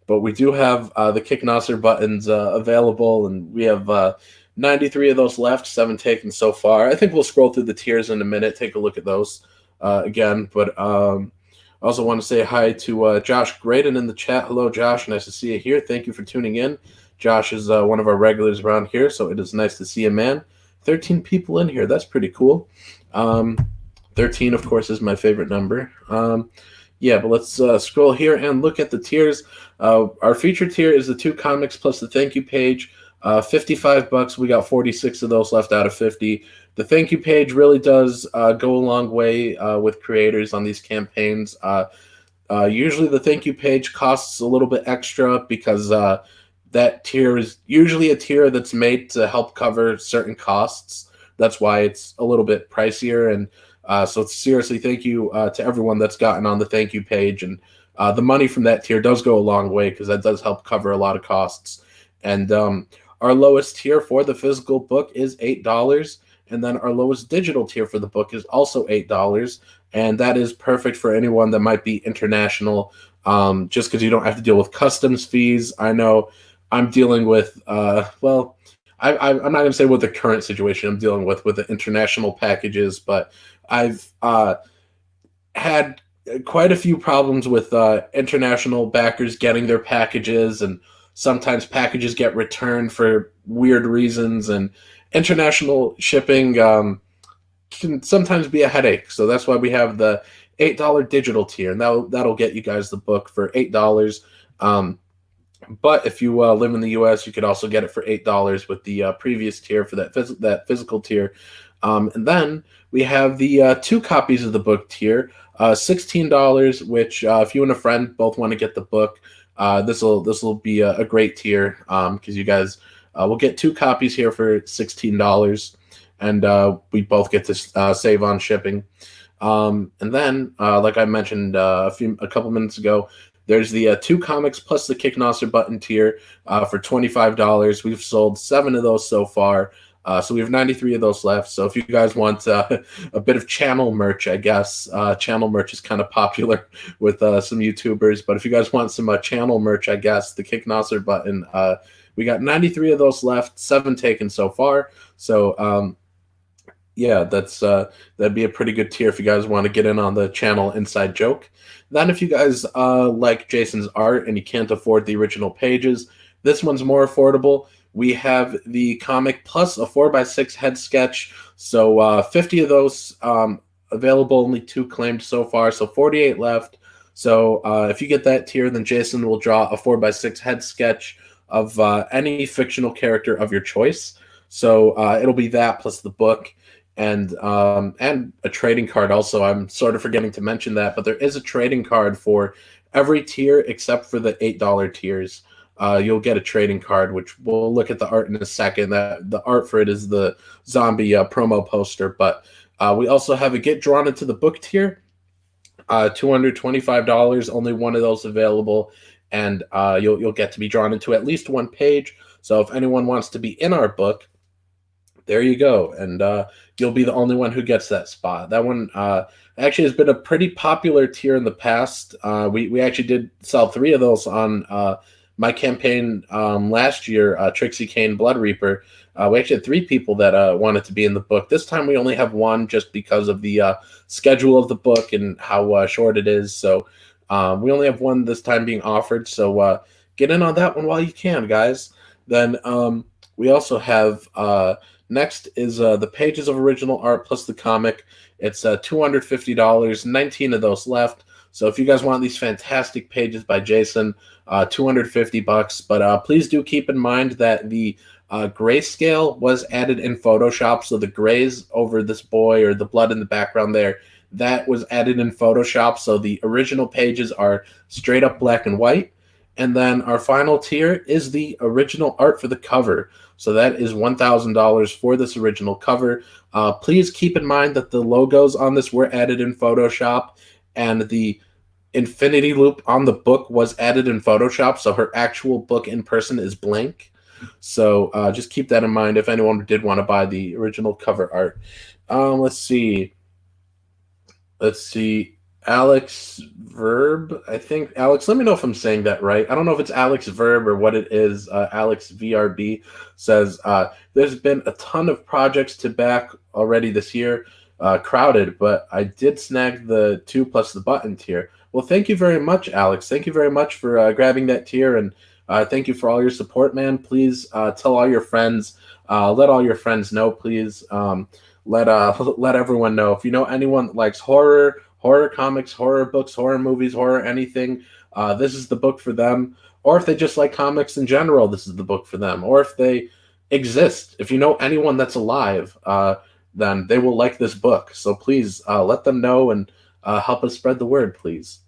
but we do have the Kick Nasser buttons available, and we have 93 of those left, 7 taken so far. I think we'll scroll through the tiers in a minute, take a look at those again. But I also want to say hi to Josh Graydon in the chat. Hello, Josh. Nice to see you here. Thank you for tuning in. Josh is one of our regulars around here, so it is nice to see a man. 13 people in here. That's pretty cool. 13, of course, is my favorite number. Yeah, but let's scroll here and look at the tiers. Our feature tier is the 2 comics plus the thank you page. $55. We got 46 of those left out of 50. The thank you page really does go a long way with creators on these campaigns. Usually the thank you page costs a little bit extra because that tier is usually a tier that's made to help cover certain costs. That's why it's a little bit pricier. And so seriously, thank you to everyone that's gotten on the thank you page. And the money from that tier does go a long way because that does help cover a lot of costs. And our lowest tier for the physical book is $8. And then our lowest digital tier for the book is also $8. And that is perfect for anyone that might be international, just because you don't have to deal with customs fees. I know I'm dealing with, I'm not going to say what the current situation I'm dealing with the international packages, but I've had quite a few problems with international backers getting their packages, and sometimes packages get returned for weird reasons, and international shipping can sometimes be a headache. So that's why we have the $8 digital tier, and that'll get you guys the book for $8. But if you live in the U.S., you could also get it for $8 with the previous tier for that physical tier. And then we have the 2 copies of the book tier, $16, which if you and a friend both want to get the book, this will be a great tier because you guys will get 2 copies here for $16, and we both get to save on shipping. And then, like I mentioned a couple minutes ago, there's the 2 comics plus the Kick Nasser button tier for $25. We've sold 7 of those so far. So we have 93 of those left. So if you guys want a bit of channel merch, I guess channel merch is kind of popular with some YouTubers. But if you guys want some channel merch, I guess the Kick Nasser button, we got 93 of those left, 7 taken so far. So yeah, that'd be a pretty good tier if you guys want to get in on the channel inside joke. Then if you guys like Jason's art and you can't afford the original pages, this one's more affordable. We have the comic plus a 4x6 head sketch. So 50 of those available, only 2 claimed so far, so 48 left. So if you get that tier, then Jason will draw a 4x6 head sketch of any fictional character of your choice. So it'll be that plus the book. And a trading card also. I'm sort of forgetting to mention that, but there is a trading card for every tier except for the $8 tiers. You'll get a trading card, which we'll look at the art in a second. That the art for it is the zombie promo poster. But we also have a get drawn into the book tier, $225. Only 1 of those available, and you'll get to be drawn into at least 1 page. So if anyone wants to be in our book, there you go, and you'll be the only one who gets that spot. That one actually has been a pretty popular tier in the past. We actually did sell 3 of those on my campaign last year, Trixie Kane Blood Reaper. We actually had 3 people that wanted to be in the book. This time we only have 1 just because of the schedule of the book and how short it is. So we only have 1 this time being offered. So get in on that one while you can, guys. Then we also have next is the pages of original art plus the comic. It's $250, 19 of those left. So if you guys want these fantastic pages by Jason, $250. But please do keep in mind that the grayscale was added in Photoshop. So the grays over this boy or the blood in the background there, that was added in Photoshop. So the original pages are straight up black and white. And then our final tier is the original art for the cover. So that is $1,000 for this original cover. Please keep in mind that the logos on this were added in Photoshop, and the infinity loop on the book was added in Photoshop. So her actual book in person is blank. So just keep that in mind if anyone did want to buy the original cover art. Let's see. Alex Verb, I think. Alex, let me know if I'm saying that right. I don't know if it's Alex Verb or what it is. Alex VRB says there's been a ton of projects to back already this year, crowded, but I did snag the 2 plus the button tier. Well, thank you very much, Alex. Thank you very much for grabbing that tier, and thank you for all your support, man. Please tell all your friends, let all your friends know, please. Let let everyone know if you know anyone that likes horror comics, horror books, horror movies, horror anything. This is the book for them. Or if they just like comics in general, this is the book for them. Or if they exist, if you know anyone that's alive, then they will like this book. So please let them know and help us spread the word, please.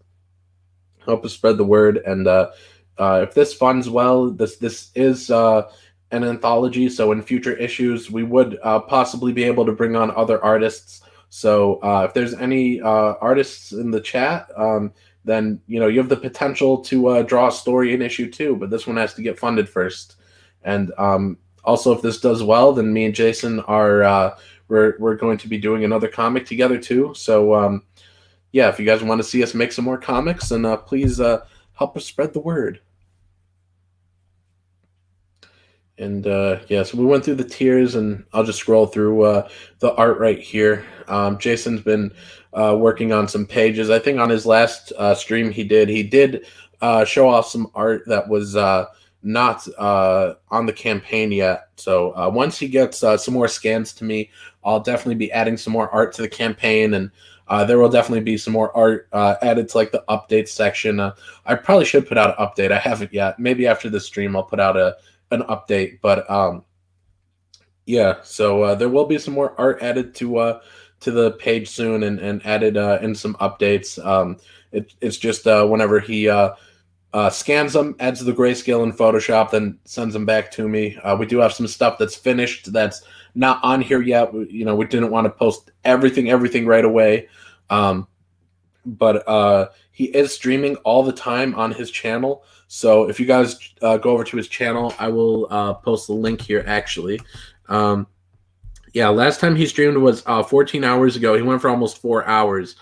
Help us spread the word. And if this funds well, this is an anthology. So in future issues, we would possibly be able to bring on other artists. So if there's any artists in the chat, then you have the potential to draw a story in issue 2. But this one has to get funded first. And also, if this does well, then me and Jason are we're going to be doing another comic together too. So yeah, if you guys want to see us make some more comics, then please help us spread the word. And yeah, so we went through the tiers, and I'll just scroll through the art right here. Jason's been working on some pages. I think on his last stream he did show off some art that was not on the campaign yet. So once he gets some more scans to me, I'll definitely be adding some more art to the campaign, and there will definitely be some more art added to like the updates section. I probably should put out an update. I haven't yet. Maybe after the stream I'll put out an update. But yeah, so there will be some more art added to the page soon, and added in some updates. It's just whenever he scans them, adds the grayscale in Photoshop, then sends them back to me. We do have some stuff that's finished that's not on here yet. We didn't want to post everything right away. But he is streaming all the time on his channel. So if you guys go over to his channel, I will post the link here, actually. Yeah, last time he streamed was 14 hours ago. He went for almost 4 hours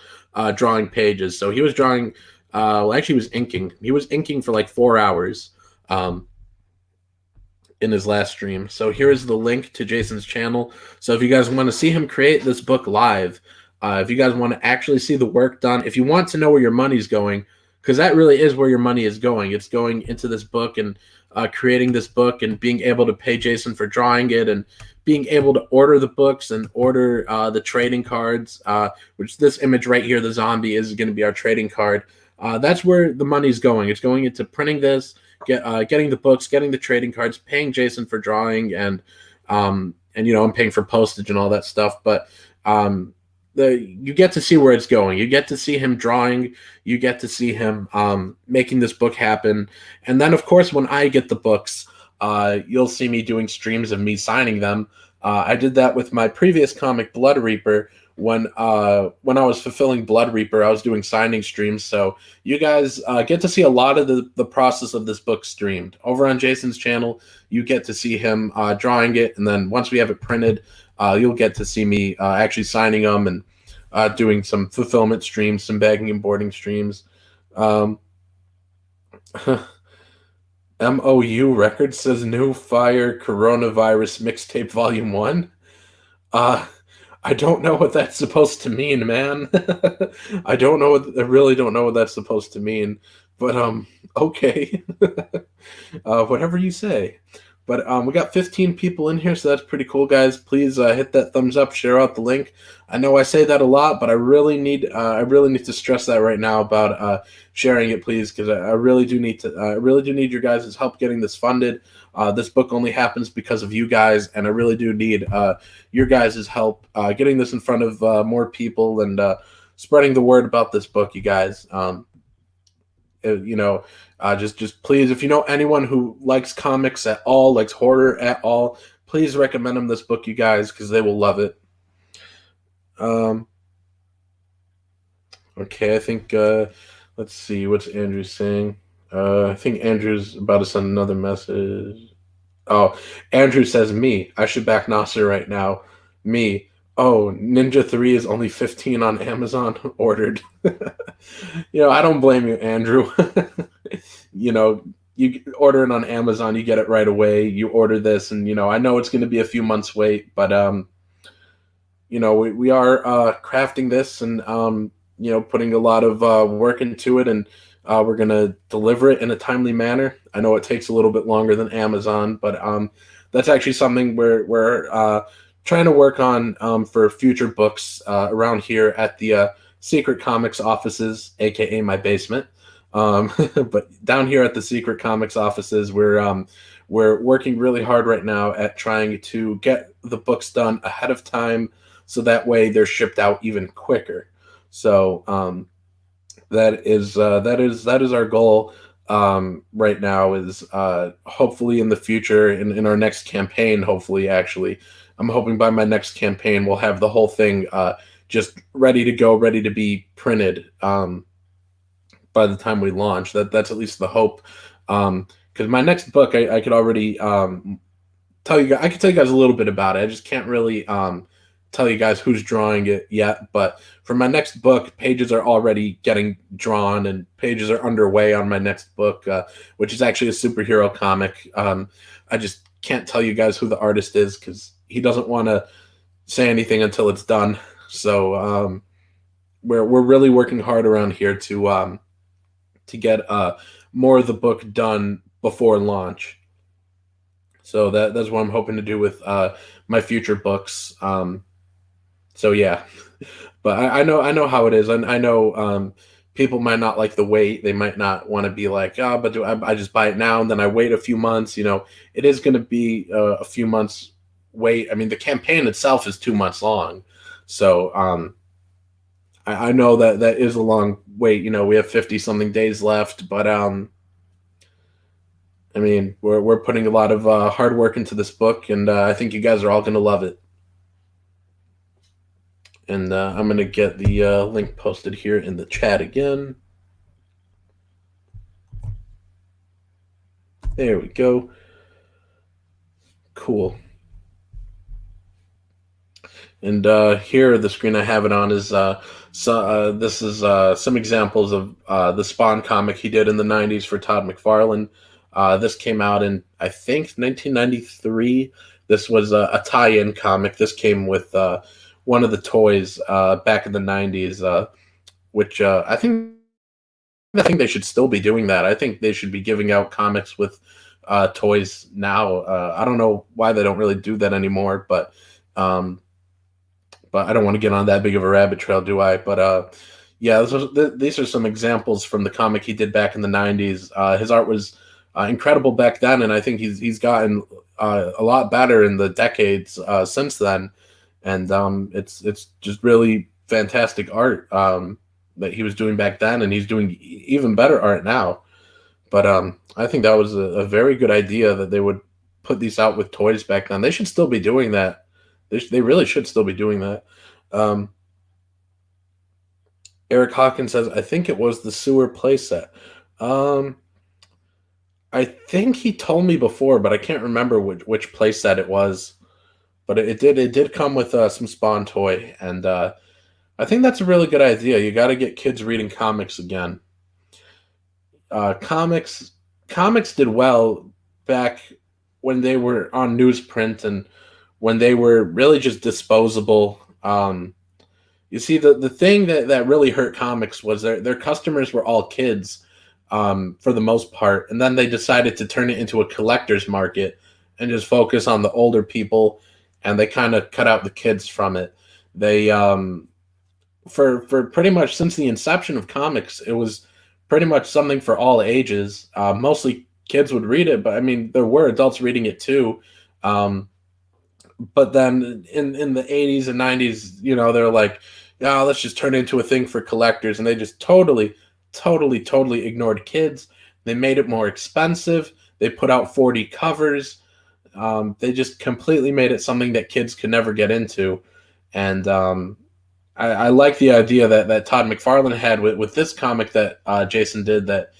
drawing pages. So he was drawing, actually he was inking. He was inking for like 4 hours in his last stream. So here is the link to Jason's channel. So if you guys want to see him create this book live, if you guys want to actually see the work done, if you want to know where your money's going, because that really is where your money is going. It's going into this book and creating this book, and being able to pay Jason for drawing it, and being able to order the books and order the trading cards, which this image right here, the zombie, is going to be our trading card. That's where the money's going. It's going into printing this, getting the books, getting the trading cards, paying Jason for drawing, and I'm paying for postage and all that stuff. But you get to see where it's going. You get to see him drawing. You get to see him making this book happen. And then, of course, when I get the books, you'll see me doing streams of me signing them. I did that with my previous comic, Blood Reaper. When I was fulfilling Blood Reaper, I was doing signing streams. So you guys get to see a lot of the process of this book streamed. Over on Jason's channel, you get to see him drawing it. And then once we have it printed, you'll get to see me actually signing them and doing some fulfillment streams, some bagging and boarding streams. MOU Records says New Fire Coronavirus Mixtape Volume 1. I don't know what that's supposed to mean, man. I really don't know what that's supposed to mean. But okay. Whatever you say. But we got 15 people in here, so that's pretty cool, guys. Please hit that thumbs up, share out the link. I know I say that a lot, but I really need to stress that right now about sharing it, please, because I really do need your guys' help getting this funded. This book only happens because of you guys, and I really do need your guys' help getting this in front of more people, and spreading the word about this book, you guys. Just please, if you know anyone who likes comics at all, likes horror at all, please recommend them this book, you guys, because they will love it. Okay, I think let's see, what's Andrew saying? I think Andrew's about to send another message. Oh, Andrew says, me. I should back Nasser right now. Me. Oh, Ninja 3 is only 15 on Amazon ordered. I don't blame you, Andrew. you know, you order it on Amazon, you get it right away. You order this, and I know it's going to be a few months wait, but we are crafting this and putting a lot of work into it, and we're going to deliver it in a timely manner. I know it takes a little bit longer than Amazon, but that's actually something we're trying to work on for future books around here at the Secret Comics offices, aka my basement. But down here at the Secret Comics offices, we're working really hard right now at trying to get the books done ahead of time, so that way they're shipped out even quicker. So that is our goal right now. Is hopefully in the future, in our next campaign. Hopefully, actually, I'm hoping by my next campaign we'll have the whole thing just ready to go, ready to be printed by the time we launch. That's at least the hope. Because my next book, I could already tell you guys. I can tell you guys a little bit about it. I just can't really tell you guys who's drawing it yet. But for my next book, pages are already getting drawn and pages are underway on my next book, which is actually a superhero comic. I just can't tell you guys who the artist is because he doesn't want to say anything until it's done. So we're really working hard around here to get more of the book done before launch. So that's what I'm hoping to do with my future books. So yeah, but I know how it is, and I know people might not like the wait. They might not want to be like, oh, but I just buy it now and then I wait a few months. It is going to be a few months wait. I mean, the campaign itself is 2 months long, so I know that is a long wait. We have 50 something days left, but I mean, we're putting a lot of hard work into this book, and I think you guys are all going to love it. And I'm going to get the link posted here in the chat again. There we go. Cool. And here, the screen I have it on is this is some examples of the Spawn comic he did in the '90s for Todd McFarlane. This came out in, I think, 1993. This was a tie-in comic. This came with one of the toys back in the '90s, which I think they should still be doing that. I think they should be giving out comics with toys now. I don't know why they don't really do that anymore, um, but I don't want to get on that big of a rabbit trail, do I? But yeah, these are some examples from the comic he did back in the '90s. His art was incredible back then, and I think he's gotten a lot better in the decades since then. And it's just really fantastic art that he was doing back then, and he's doing even better art now. But I think that was a very good idea that they would put these out with toys back then. They should still be doing that. They really should still be doing that. Um, Eric Hawkins says, I think it was the sewer playset. Um, I think he told me before, but I can't remember which playset it was. But it did come with some Spawn toy, and I think that's a really good idea. You got to get kids reading comics again. Uh, comics comics did well back when they were on newsprint and when they were really just disposable. You see, the thing that really hurt comics was their customers were all kids for the most part, and then they decided to turn it into a collector's market and just focus on the older people, and they kind of cut out the kids from it. They for pretty much since the inception of comics, it was pretty much something for all ages. Mostly kids would read it, but I mean there were adults reading it too. Um, but then in the '80s and '90s, they're like, yeah, let's just turn it into a thing for collectors, and they just totally ignored kids. They made it more expensive. They put out 40 covers. They just completely made it something that kids could never get into. And I like the idea that Todd McFarlane had with this comic that Jason did, that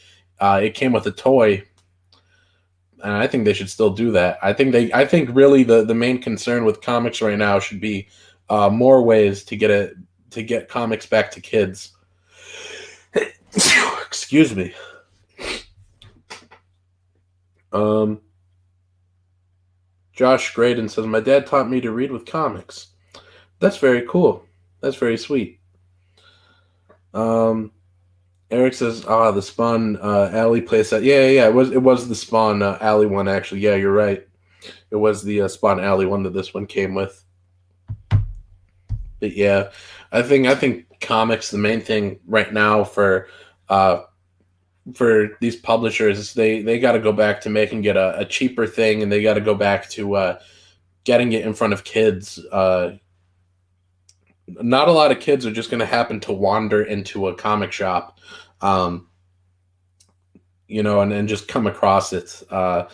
it came with a toy, and I think they should still do that. I think really the main concern with comics right now should be more ways to get comics back to kids. Excuse me. Um, Josh Graydon says, "My dad taught me to read with comics." That's very cool. That's very sweet. Um, Eric says, the Spawn Alley playset. Yeah. It was the Spawn Alley one actually. Yeah, you're right. It was the Spawn Alley one that this one came with. But yeah, I think comics, the main thing right now uh, for these publishers is they got to go back to making it a cheaper thing, and they got to go back to getting it in front of kids. Not a lot of kids are just going to happen to wander into a comic shop, um, and just come across it. A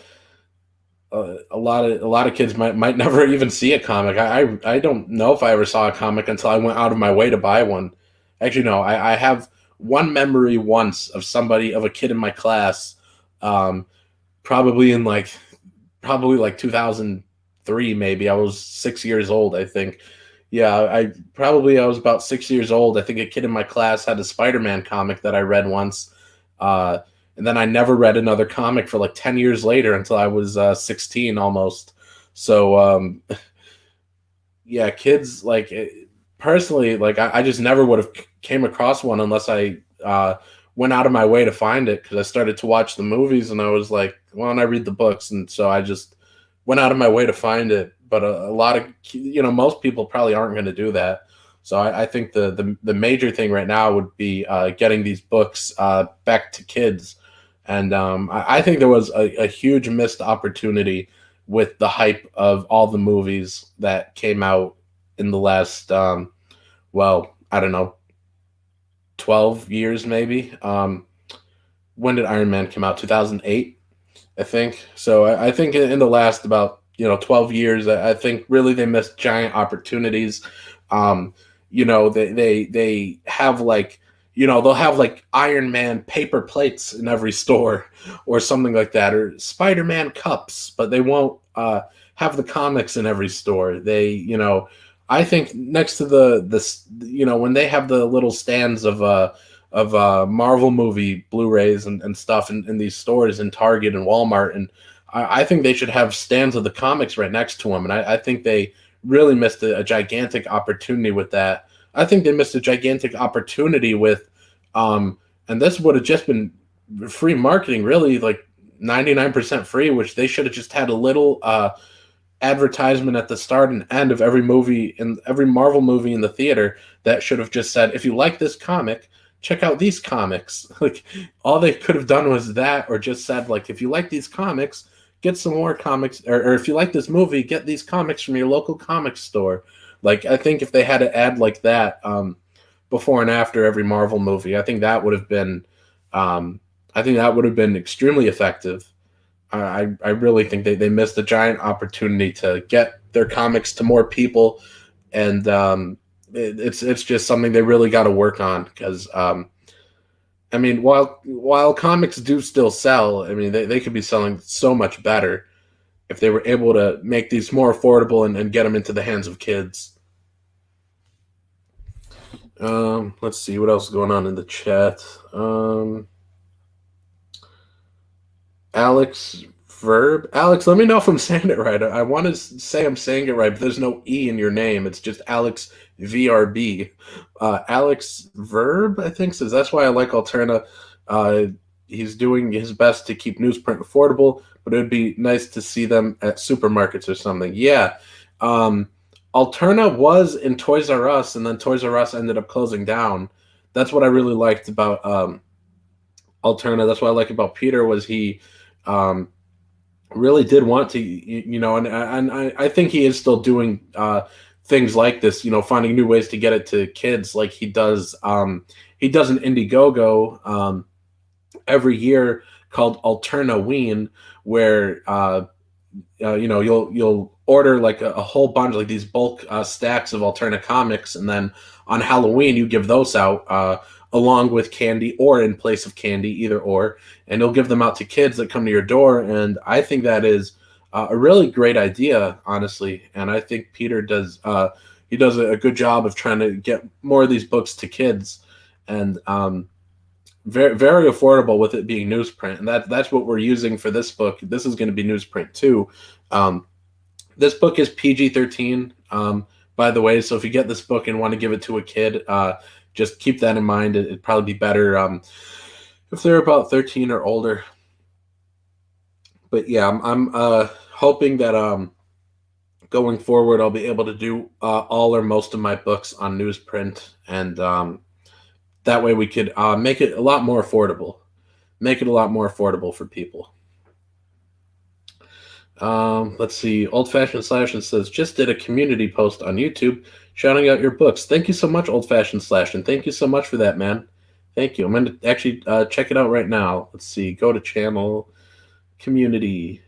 lot of kids might never even see a comic. I don't know if I ever saw a comic until I went out of my way to buy one. Actually, no, I have one memory once of a kid in my class, um, probably in like 2003, maybe. I was 6 years old, I think. Yeah, I was about 6 years old. I think a kid in my class had a Spider-Man comic that I read once, uh, and then I never read another comic for like 10 years later until I was 16 almost. So yeah, kids personally, like I just never would have came across one unless I went out of my way to find it, because I started to watch the movies and I was like, why don't I read the books? And so I just went out of my way to find it. But a lot of most people probably aren't going to do that. So I think the major thing right now would be getting these books back to kids. And I think there was a huge missed opportunity with the hype of all the movies that came out in the last, well, I don't know, 12 years maybe. When did Iron Man come out? 2008, I think. So I think in the last about 12 years, I think really they missed giant opportunities. They have they'll have like Iron Man paper plates in every store or something like that, or Spider-Man cups, but they won't have the comics in every store. I think next to when they have the little stands of Marvel movie Blu-rays and stuff in these stores in Target and Walmart, and I think they should have stands of the comics right next to them. And I think they really missed a gigantic opportunity with that. I think they missed a gigantic opportunity with, and this would have just been free marketing, really, like 99% free, which they should have just had a little advertisement at the start and end of every movie and every Marvel movie in the theater that should have just said, if you like this comic, check out these comics. Like, all they could have done was that, or just said, like, if you like these comics, get some more comics, or if you like this movie, get these comics from your local comic store. Like, I think if they had to add like that before and after every Marvel movie, I think that would have been extremely effective. I really think they missed a giant opportunity to get their comics to more people, and it's just something they really got to work on, because I mean, while comics do still sell, I mean, they could be selling so much better if they were able to make these more affordable and get them into the hands of kids. Let's see what else is going on in the chat. Alex Alex, let me know if I'm saying it right. I want to say I'm saying it right, but there's no E in your name. It's just Alex VRB. Alex Verb, I think, says that's why I like Alterna. He's doing his best to keep newsprint affordable, but it would be nice to see them at supermarkets or something. Yeah. Alterna was in Toys R Us, and then Toys R Us ended up closing down. That's what I really liked about Alterna. That's what I like about Peter, was he really did want to, and I think he is still doing things like this, finding new ways to get it to kids. Like he does an Indiegogo every year called Alternaween, where you'll order like a whole bunch, like these bulk stacks of Alterna comics, and then on Halloween you give those out along with candy or in place of candy, either or, and you'll give them out to kids that come to your door. And I think that is a really great idea, honestly. And I think Peter does he does a good job of trying to get more of these books to kids, and very very affordable with it being newsprint, and that's what we're using for this book. This is going to be newsprint too. Um, this book is PG-13, by the way. So if you get this book and want to give it to a kid, just keep that in mind. It'd probably be better if they're about 13 or older. But yeah, I'm hoping that going forward I'll be able to do all or most of my books on newsprint, and that way we could make it a lot more affordable. Make it a lot more affordable for people. Let's see. Old Fashioned Slashin says, just did a community post on YouTube shouting out your books. Thank you so much, Old Fashioned Slashin. Thank you so much for that, man. Thank you. I'm going to actually check it out right now. Let's see. Go to channel, community.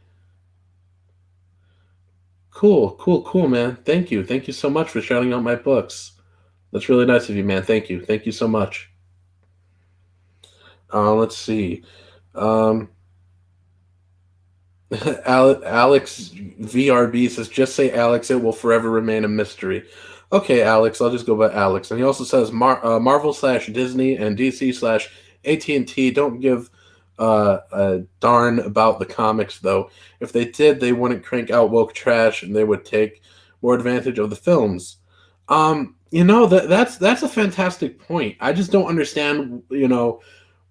Cool, man. Thank you. Thank you so much for shouting out my books. That's really nice of you, man. Thank you. Thank you so much. Let's see. Alex VRB says, just say Alex, it will forever remain a mystery. Okay, Alex, I'll just go by Alex. And he also says Marvel / Disney and DC / AT&T don't give a darn about the comics, though. If they did, they wouldn't crank out woke trash, and they would take more advantage of the films. That's a fantastic point. I just don't understand,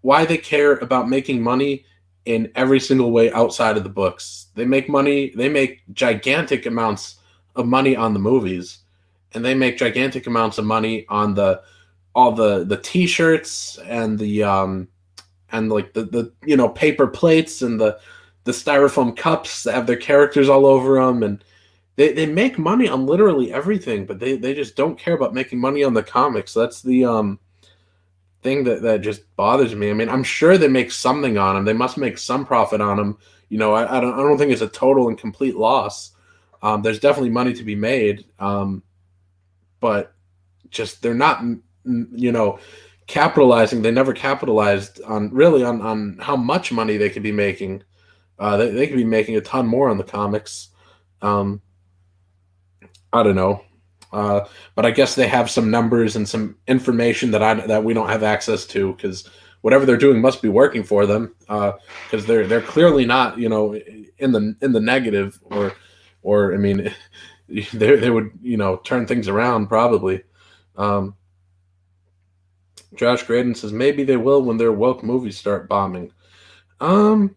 why they care about making money in every single way outside of the books. They make money. They make gigantic amounts of money on the movies, and they make gigantic amounts of money on all the T-shirts and the and like the paper plates and the styrofoam cups that have their characters all over them, and they make money on literally everything, but they just don't care about making money on the comics. That's the thing that just bothers me. I mean, I'm sure they make something on them. They must make some profit on them. I don't think it's a total and complete loss. There's definitely money to be made, but just they're not capitalizing. They never capitalized on how much money they could be making. They could be making a ton more on the comics. I don't know. But I guess they have some numbers and some information that we don't have access to, because whatever they're doing must be working for them. Because they're clearly not, in the negative, or I mean, they would turn things around probably. Josh Graydon says maybe they will when their woke movies start bombing. I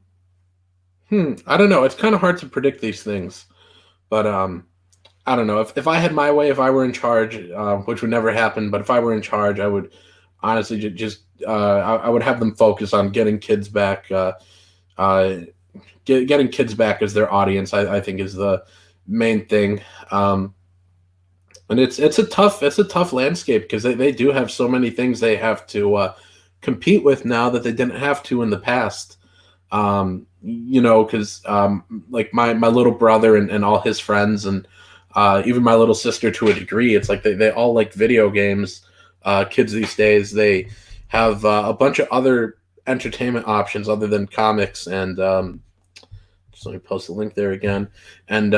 don't know. It's kind of hard to predict these things, but I don't know. If I had my way, if I were in charge, which would never happen, but if I were in charge, I would honestly I would have them focus on getting kids back. Getting kids back as their audience, I think, is the main thing. And it's a tough landscape, because they do have so many things they have to compete with now that they didn't have to in the past. Because like my little brother and all his friends, and even my little sister to a degree, it's like they all like video games. Kids these days, they have a bunch of other entertainment options other than comics. And just let me post the link there again. And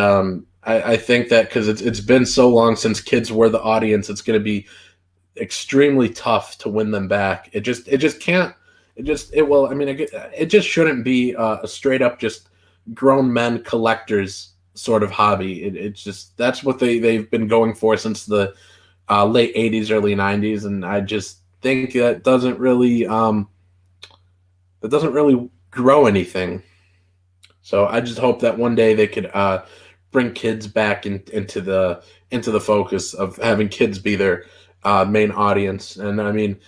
I think that because it's been so long since kids were the audience, it's going to be extremely tough to win them back. It just can't. It will. I mean, it just shouldn't be a straight up just grown men collectors sort of hobby. It's just that's what they've been going for since the late 80s, early 90s, and I just think that doesn't really grow anything. So I just hope that one day they could bring kids back into the focus of having kids be their main audience. And I mean,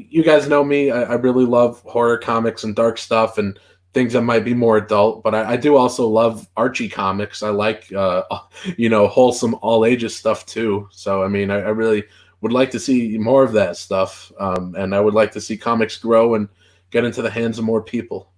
you guys know me. I really love horror comics and dark stuff and things that might be more adult, but I do also love Archie comics. I like wholesome all ages stuff too. So I mean, I really would like to see more of that stuff, and I would like to see comics grow and get into the hands of more people.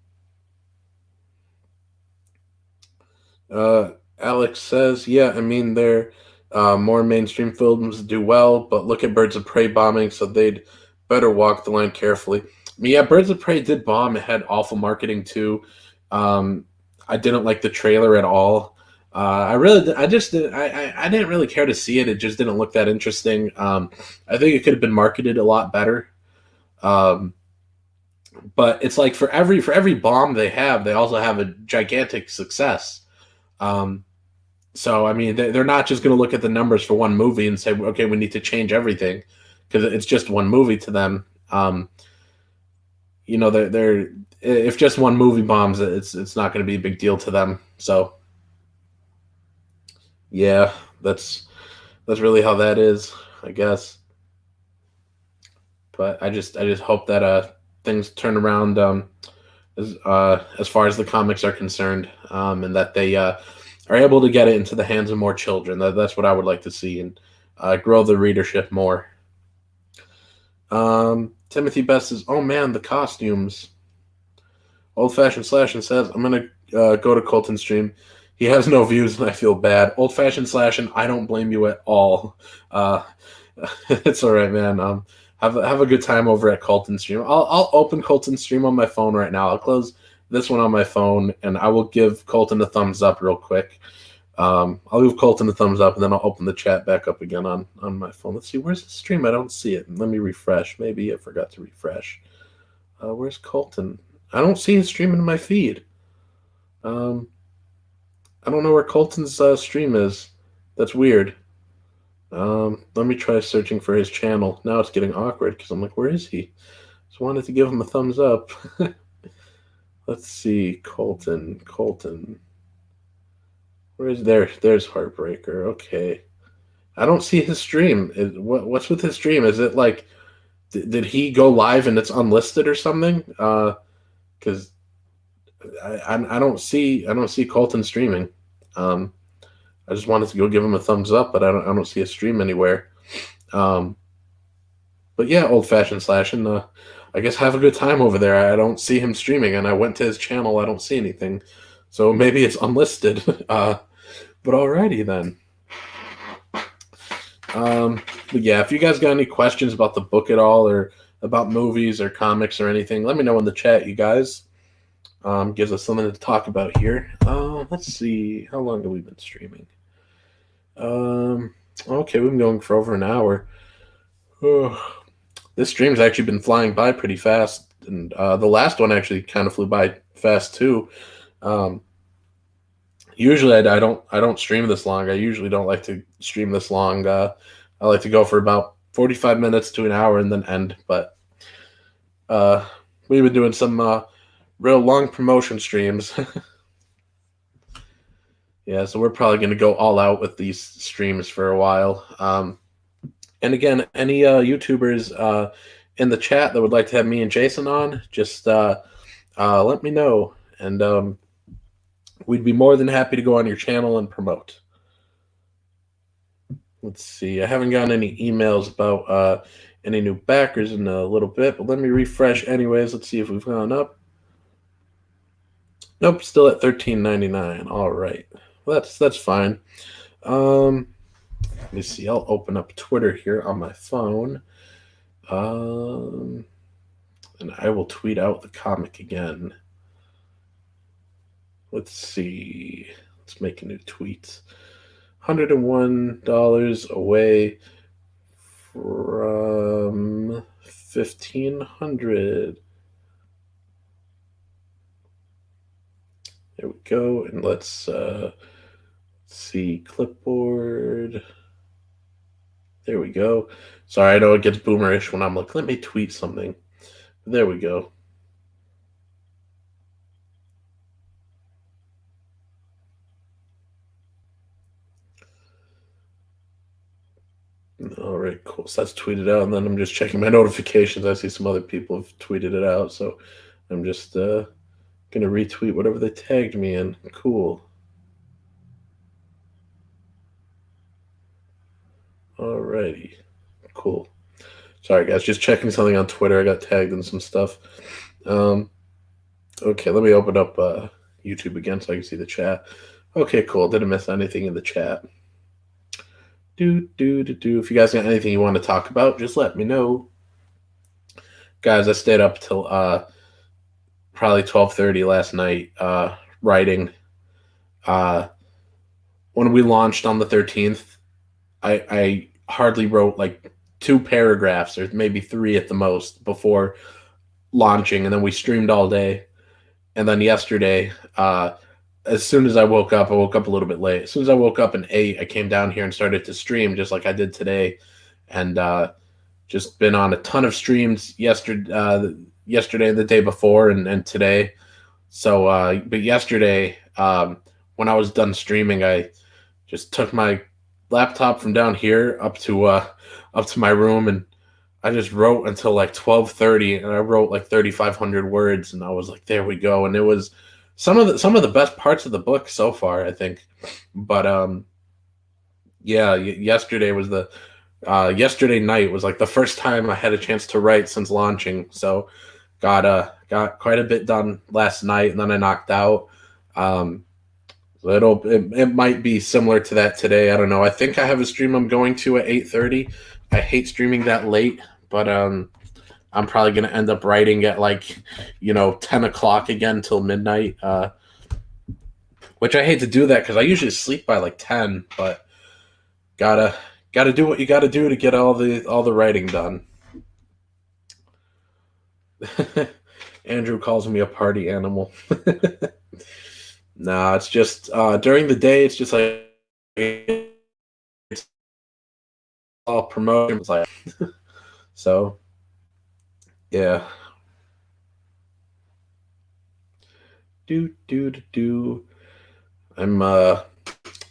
Alex says, yeah, I mean, they're more mainstream films do well, but look at Birds of Prey bombing, so they'd better walk the line carefully. I mean, yeah, Birds of Prey did bomb. It had awful marketing too. I didn't like the trailer at all. I really, I just, I didn't really care to see it. It just didn't look that interesting. I think it could have been marketed a lot better. Um, but it's like for every bomb they have, they also have a gigantic success. Um, so I mean, they're not just going to look at the numbers for one movie and say, okay, we need to change everything because it's just one movie to them. They're if just one movie bombs, it's not going to be a big deal to them. So yeah, that's really how that is, I guess. But I just hope that things turn around as far as the comics are concerned, and that they are able to get it into the hands of more children. That's what I would like to see, and grow the readership more. Timothy Best says, "Oh man, the costumes." Old Fashioned Slashin says, "I'm gonna go to Colton's stream. He has no views, and I feel bad." Old Fashioned Slashin, I don't blame you at all. Uh, it's all right, man. Have a good time over at Colton's stream. I'll open Colton's stream on my phone right now. I'll close this one on my phone, and I will give Colton a thumbs up real quick. I'll give Colton a thumbs up, and then I'll open the chat back up again on my phone. Let's see, where's the stream? I don't see it. Let me refresh. Maybe I forgot to refresh. Where's Colton? I don't see his stream in my feed. Um, I don't know where Colton's stream is. That's weird. Let me try searching for his channel. Now it's getting awkward because I'm like, where is he? Just wanted to give him a thumbs up. Let's see, Colton. Where is there? There's Heartbreaker. Okay, I don't see his stream. What's with his stream? Is it like, did he go live and it's unlisted or something? Because I don't see Colton streaming. Um, I just wanted to go give him a thumbs up, but I don't see a stream anywhere. Um, but yeah, Old Fashioned Slashing. I guess have a good time over there. I don't see him streaming, and I went to his channel. I don't see anything, so maybe it's unlisted. But alrighty then. But yeah, if you guys got any questions about the book at all, or about movies or comics or anything, let me know in the chat, you guys. Gives us something to talk about here. Let's see, how long have we been streaming? Okay, we've been going for over an hour. This stream's actually been flying by pretty fast, and the last one actually kind of flew by fast too. Usually I don't stream this long. I usually don't like to stream this long. I like to go for about 45 minutes to an hour and then end. But we've been doing some real long promotion streams. Yeah, so we're probably going to go all out with these streams for a while. And again, any YouTubers in the chat that would like to have me and Jason on, just let me know, and we'd be more than happy to go on your channel and promote. Let's see. I haven't gotten any emails about any new backers in a little bit, but let me refresh anyways. Let's see if we've gone up. Nope, still at $13.99. All right, well, that's fine. Let me see. I'll open up Twitter here on my phone, and I will tweet out the comic again. Let's see. Let's make a new tweet. $101 away from 1,500. There we go. And let's see, clipboard. There we go. Sorry, I know it gets boomerish when I'm like, let me tweet something. There we go. All right, cool. So that's tweeted out, and then I'm just checking my notifications. I see some other people have tweeted it out, so I'm just gonna retweet whatever they tagged me in. Cool. Alrighty, cool. Sorry, guys, just checking something on Twitter. I got tagged in some stuff. Okay, let me open up YouTube again so I can see the chat. Okay, cool. Didn't miss anything in the chat. If you guys got anything you want to talk about, just let me know. Guys, I stayed up till probably 12:30 last night writing. when we launched on the 13th, I hardly wrote like 2 paragraphs or maybe 3 at the most before launching, and then we streamed all day. And then yesterday, as soon as I woke up a little bit late. As soon as I woke up and ate, I came down here and started to stream just like I did today, and just been on a ton of streams yesterday and the day before, and today. So, but yesterday, when I was done streaming, I just took my laptop from down here up to my room, and I just wrote until like 12:30, and I wrote like 3,500 words, and I was like, there we go. And it was some of the best parts of the book so far, I think. But yeah, yesterday was the yesterday night was like the first time I had a chance to write since launching. So got quite a bit done last night, and then I knocked out. Um, so it might be similar to that today. I don't know. I think I have a stream I'm going to at 8:30. I hate streaming that late, but I'm probably gonna end up writing at like 10 o'clock again till midnight. Which I hate to do that because I usually sleep by like 10, but gotta do what you gotta do to get all the writing done. Andrew calls me a party animal. Nah, it's just during the day. It's just like it's all promotions, like so. Yeah. Do. I'm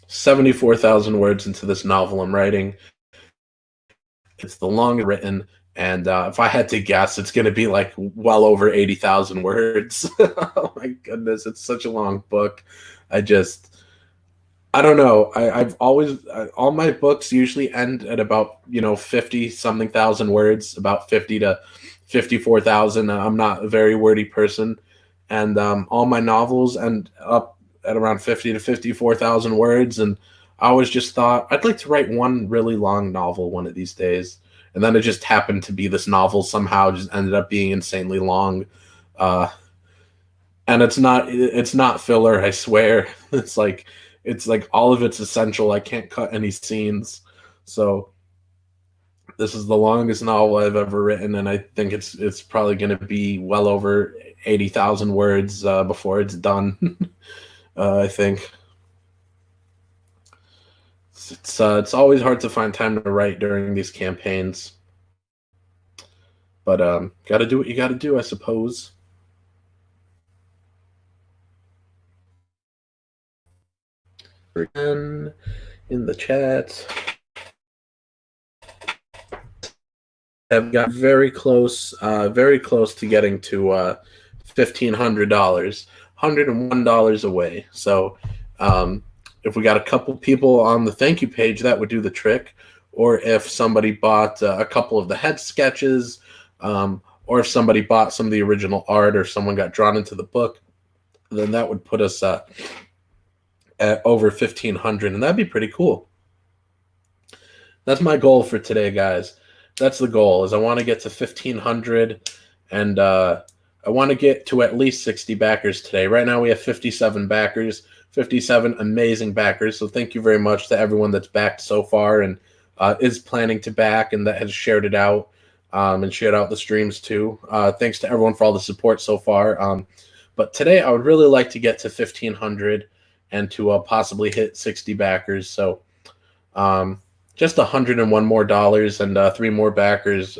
74,000 words into this novel I'm writing. It's the longest written, and if I had to guess, it's going to be like well over 80,000 words. Oh my goodness, it's such a long book. I just I don't know. I've always all my books usually end at about 50 something thousand words, about 50 to 54,000. I'm not a very wordy person, and all my novels end up at around 50 to 54,000 words. And I always just thought I'd like to write one really long novel one of these days. And then it just happened to be this novel somehow just ended up being insanely long. Uh, and it's not filler, I swear. It's like all of it's essential. I can't cut any scenes. So this is the longest novel I've ever written, and I think it's probably going to be well over 80,000 words before it's done. I think it's always hard to find time to write during these campaigns, but got to do what you got to do, I suppose. Again in the chat, have got very close to getting to $1,500, $101 away. So if we got a couple people on the thank you page, that would do the trick. Or if somebody bought a couple of the head sketches, or if somebody bought some of the original art, or someone got drawn into the book, then that would put us at over 1,500, and that'd be pretty cool. That's my goal for today, guys. That's the goal. Is I want to get to 1,500, and I want to get to at least 60 backers today. Right now we have 57 backers, 57 amazing backers. So thank you very much to everyone that's backed so far and is planning to back and that has shared it out and shared out the streams too. Thanks to everyone for all the support so far. But today I would really like to get to 1,500 and to possibly hit 60 backers. So just $101 more and 3 more backers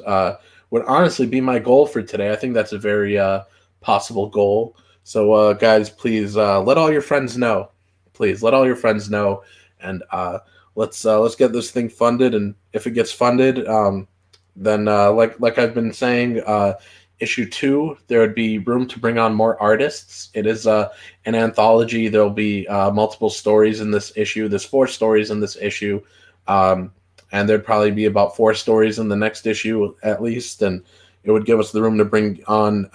would honestly be my goal for today. I think that's a very possible goal. So guys, please let all your friends know. Please let all your friends know, and let's get this thing funded. And if it gets funded, then like I've been saying, issue 2, there would be room to bring on more artists. It is an anthology. There'll be multiple stories in this issue. There's 4 stories in this issue. And there'd probably be about 4 stories in the next issue at least, and it would give us the room to bring on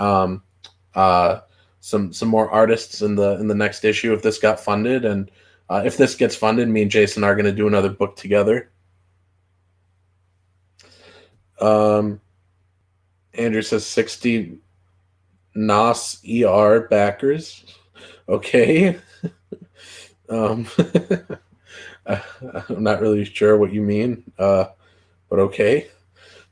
some more artists in the next issue if this got funded. And if this gets funded, me and Jason are going to do another book together. Andrew says 60 NOS ER backers. Okay. I'm not really sure what you mean, but okay.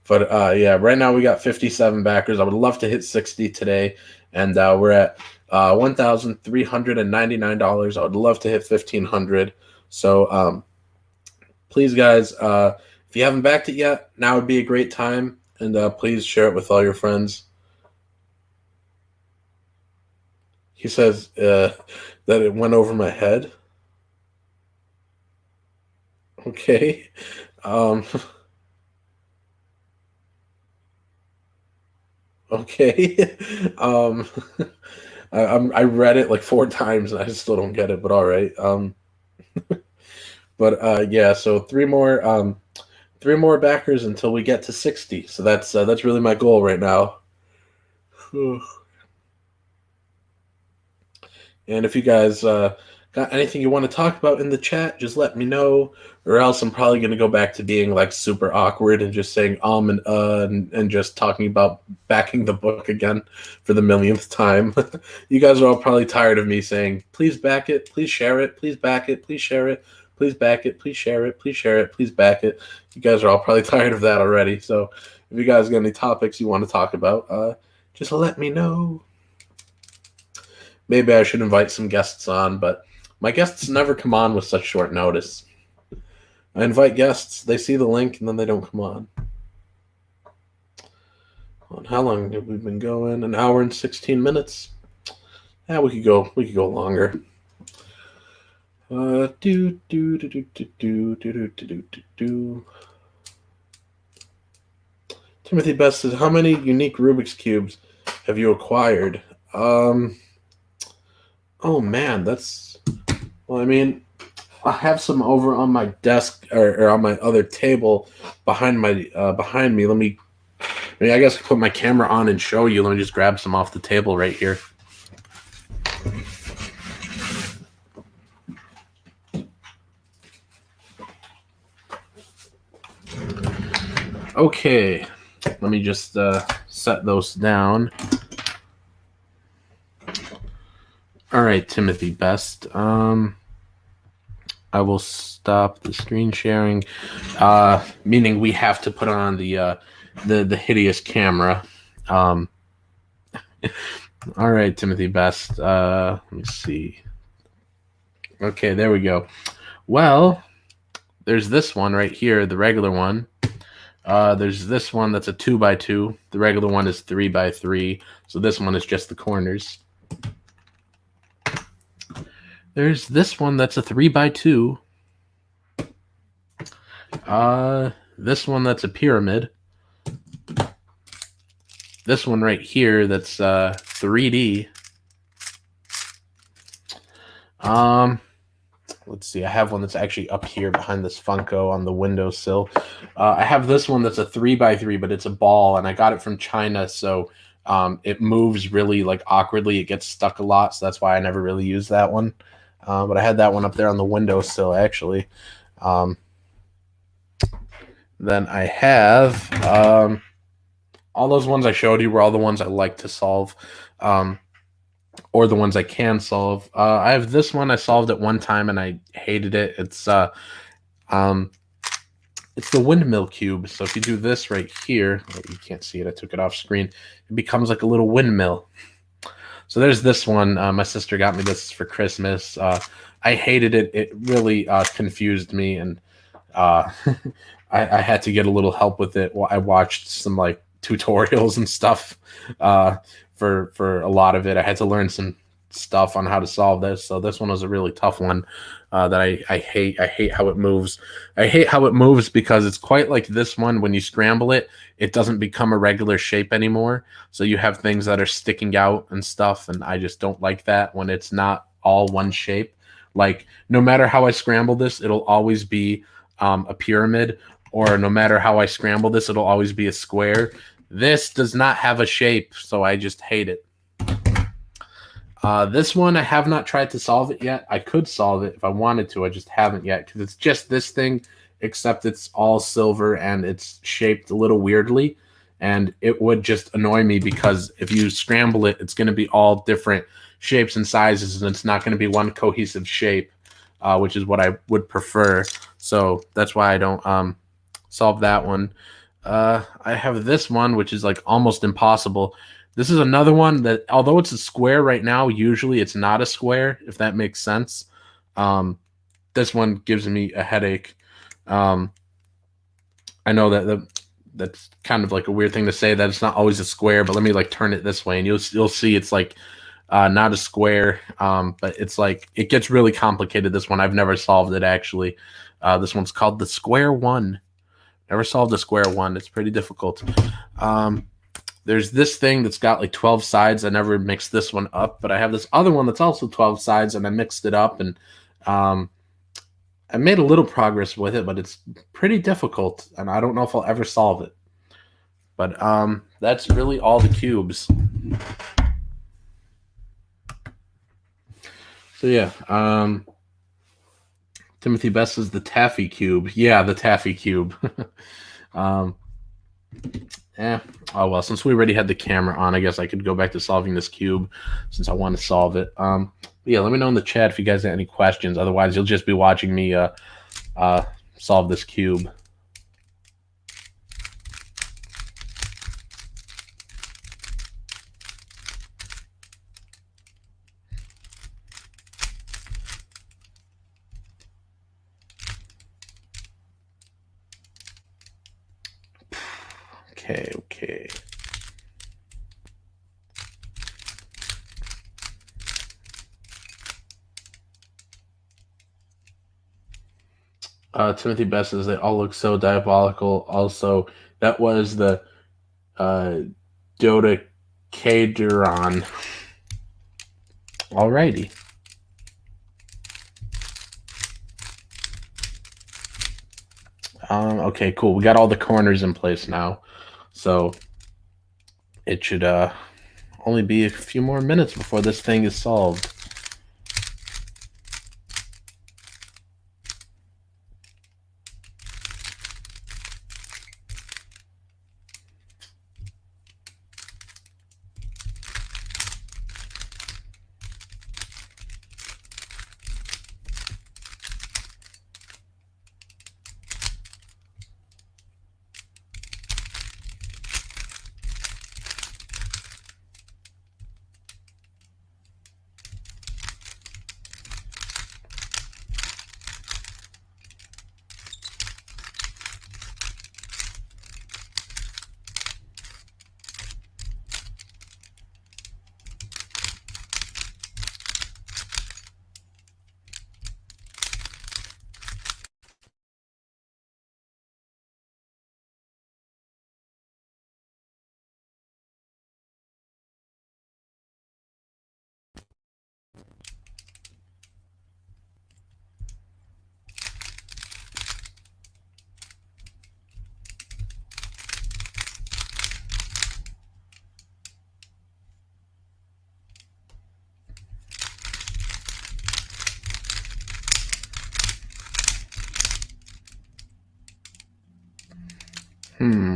But yeah, right now we got 57 backers. I would love to hit 60 today, and we're at $1,399. I would love to hit 1,500. So please, guys, if you haven't backed it yet, now would be a great time, and please share it with all your friends. He says that it went over my head. Okay. Um, okay. um, I read it like 4 times and I still don't get it, but all right. But yeah, so three more backers until we get to 60. So that's really my goal right now. And if you guys got anything you want to talk about in the chat, just let me know. Or else I'm probably going to go back to being like super awkward and just saying and just talking about backing the book again for the millionth time. You guys are all probably tired of me saying, please back it, please share it, please back it, please share it, please back it, please share it, please share it, please back it. You guys are all probably tired of that already. So if you guys got any topics you want to talk about, just let me know. Maybe I should invite some guests on, but my guests never come on with such short notice. I invite guests, they see the link, and then they don't come on. How long have we been going? An hour and 16 minutes. Yeah, we could go longer. Timothy Best says, how many unique Rubik's Cubes have you acquired? Oh man, well, I mean, I have some over on my desk or on my other table behind me. I guess I can put my camera on and show you. Let me just grab some off the table right here. Okay, let me just set those down. All right, Timothy Best. I will stop the screen sharing, meaning we have to put on the hideous camera. All right, Timothy Best. Let me see. Okay, there we go. Well, there's this one right here, the regular one. There's this one that's a 2x2. The regular one is 3x3. So this one is just the corners. There's this one that's a 3x2. This one that's a pyramid. This one right here that's 3D. Let's see. I have one that's actually up here behind this Funko on the windowsill. I have this one that's a 3x3, but it's a ball, and I got it from China, so it moves really like awkwardly. It gets stuck a lot, so that's why I never really used that one. But I had that one up there on the windowsill, actually. Then I have all those ones I showed you were all the ones I like to solve, or the ones I can solve. I have this one I solved at one time and I hated it. It's the windmill cube. So if you do this right here, you can't see it. I took it off screen. It becomes like a little windmill. So there's this one. My sister got me this for Christmas. I hated it. It really confused me, and I had to get a little help with it. I watched some like tutorials and stuff for a lot of it. I had to learn some stuff on how to solve this. So this one was a really tough one that I hate. I hate how it moves. I hate how it moves because it's quite like this one. When you scramble it, it doesn't become a regular shape anymore. So you have things that are sticking out and stuff. And I just don't like that when it's not all one shape. Like no matter how I scramble this, it'll always be a pyramid, or no matter how I scramble this, it'll always be a square. This does not have a shape, so I just hate it. This one, I have not tried to solve it yet. I could solve it if I wanted to. I just haven't yet because it's just this thing, except it's all silver and it's shaped a little weirdly. And it would just annoy me because if you scramble it, it's going to be all different shapes and sizes, and it's not going to be one cohesive shape. which is what I would prefer. So that's why I don't solve that one. I have this one, which is like almost impossible. This is another one that, although it's a square right now, usually it's not a square, if that makes sense. This one gives me a headache. I know that's kind of like a weird thing to say, that it's not always a square, but let me like turn it this way, and you'll see it's like not a square, but it's like it gets really complicated. This one I've never solved it actually. This one's called the square one. Never solved a square one. It's pretty difficult. There's this thing that's got like 12 sides. I never mixed this one up, but I have this other one that's also 12 sides, and I mixed it up, and I made a little progress with it, but it's pretty difficult, and I don't know if I'll ever solve it. But that's really all the cubes. So yeah, Timothy Best is the taffy cube. Yeah, the taffy cube. Yeah. Oh well, since we already had the camera on, I guess I could go back to solving this cube since I want to solve it. Yeah, let me know in the chat if you guys have any questions. Otherwise, you'll just be watching me solve this cube. Okay. Timothy Best says they all look so diabolical. Also, that was the dodecahedron. Alrighty. Okay, cool. We got all the corners in place now. So it should only be a few more minutes before this thing is solved.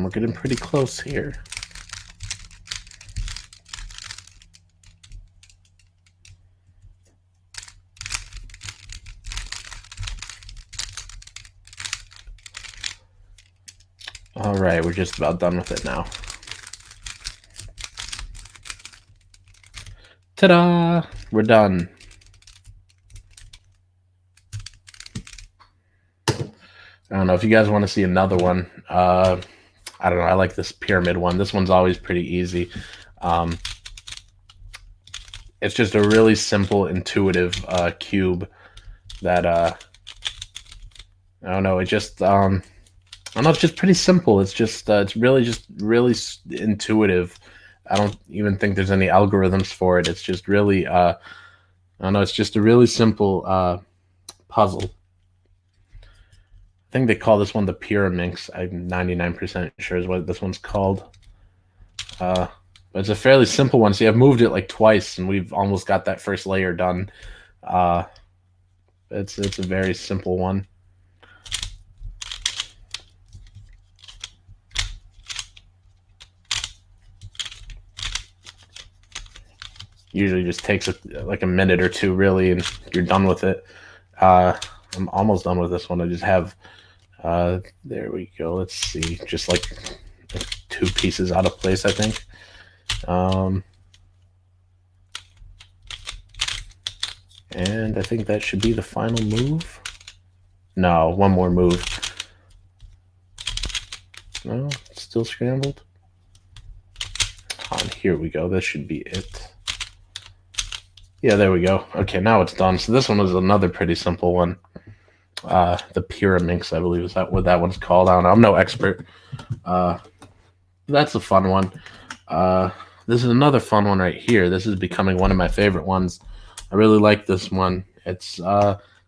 We're getting pretty close here. All right, we're just about done with it now. Ta-da! We're done. I don't know if you guys want to see another one. I don't know. I like this pyramid one. This one's always pretty easy. It's just a really simple, intuitive cube that I don't know. It just I don't know. It's just pretty simple. It's just it's really intuitive. I don't even think there's any algorithms for it. It's just really I don't know. It's just a really simple puzzle. I think they call this one the Pyraminx. I'm 99% sure is what this one's called. But it's a fairly simple one. See, I've moved it like twice, and we've almost got that first layer done. It's a very simple one. Usually just takes like a minute or two, really, and you're done with it. I'm almost done with this one. I just have, there we go. Let's see, just like 2 pieces out of place, I think. And I think that should be the final move. No, one more move. No, it's still scrambled. Here we go. This should be it. Yeah, there we go. Okay, now it's done. So this one was another pretty simple one. The Pyraminx, I believe, is that what that one's called? I don't know. I'm no expert. That's a fun one. This is another fun one right here. This is becoming one of my favorite ones. I really like this one. It's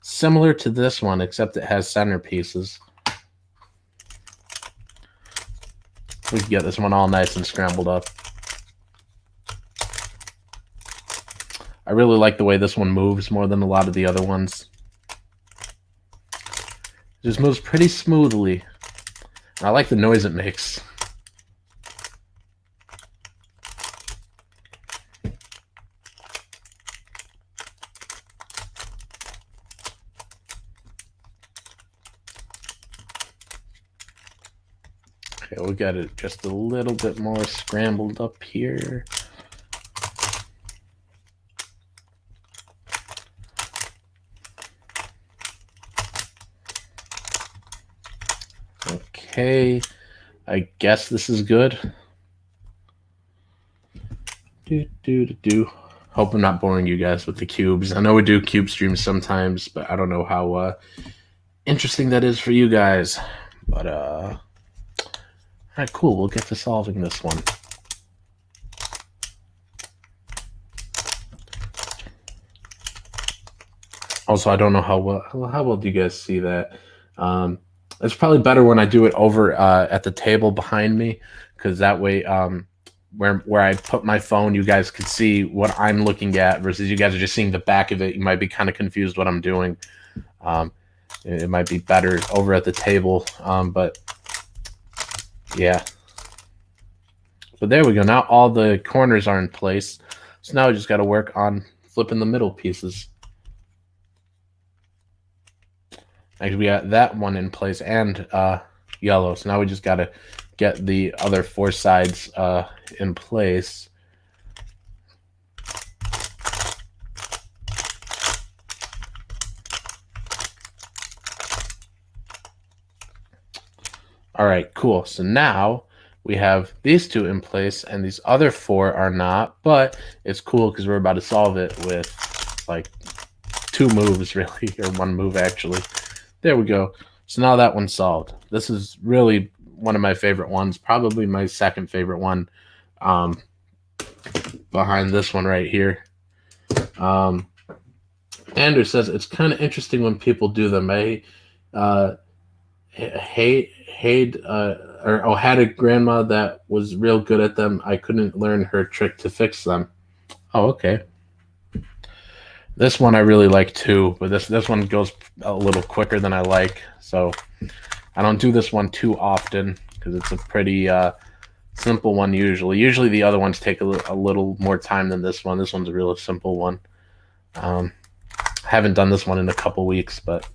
similar to this one, except it has centerpieces. We can get this one all nice and scrambled up. I really like the way this one moves more than a lot of the other ones. It just moves pretty smoothly. And I like the noise it makes. Okay, we got it just a little bit more scrambled up here. Okay, I guess this is good. Hope I'm not boring you guys with the cubes. I know we do cube streams sometimes, but I don't know how interesting that is for you guys. But all right, cool. We'll get to solving this one. Also, I don't know how well do you guys see that? It's probably better when I do it over at the table behind me, because that way, where I put my phone, you guys could see what I'm looking at versus you guys are just seeing the back of it. You might be kind of confused what I'm doing. It might be better over at the table, but yeah. But there we go. Now all the corners are in place. So now we just got to work on flipping the middle pieces. Actually, we got that one in place and yellow. So now we just got to get the other 4 sides in place. All right, cool. So now we have these 2 in place and these other 4 are not, but it's cool because we're about to solve it with like 2 moves really, or 1 move actually. There we go. So now that one's solved. This is really one of my favorite ones, probably my second favorite one, behind this one right here. Andrew says it's kind of interesting when people do them. I had a grandma that was real good at them. I couldn't learn her trick to fix them. Oh, okay. This one I really like too, but this one goes a little quicker than I like. So I don't do this one too often because it's a pretty simple one usually. Usually the other ones take a little more time than this one. This one's a real simple one. Haven't done this one in a couple weeks, but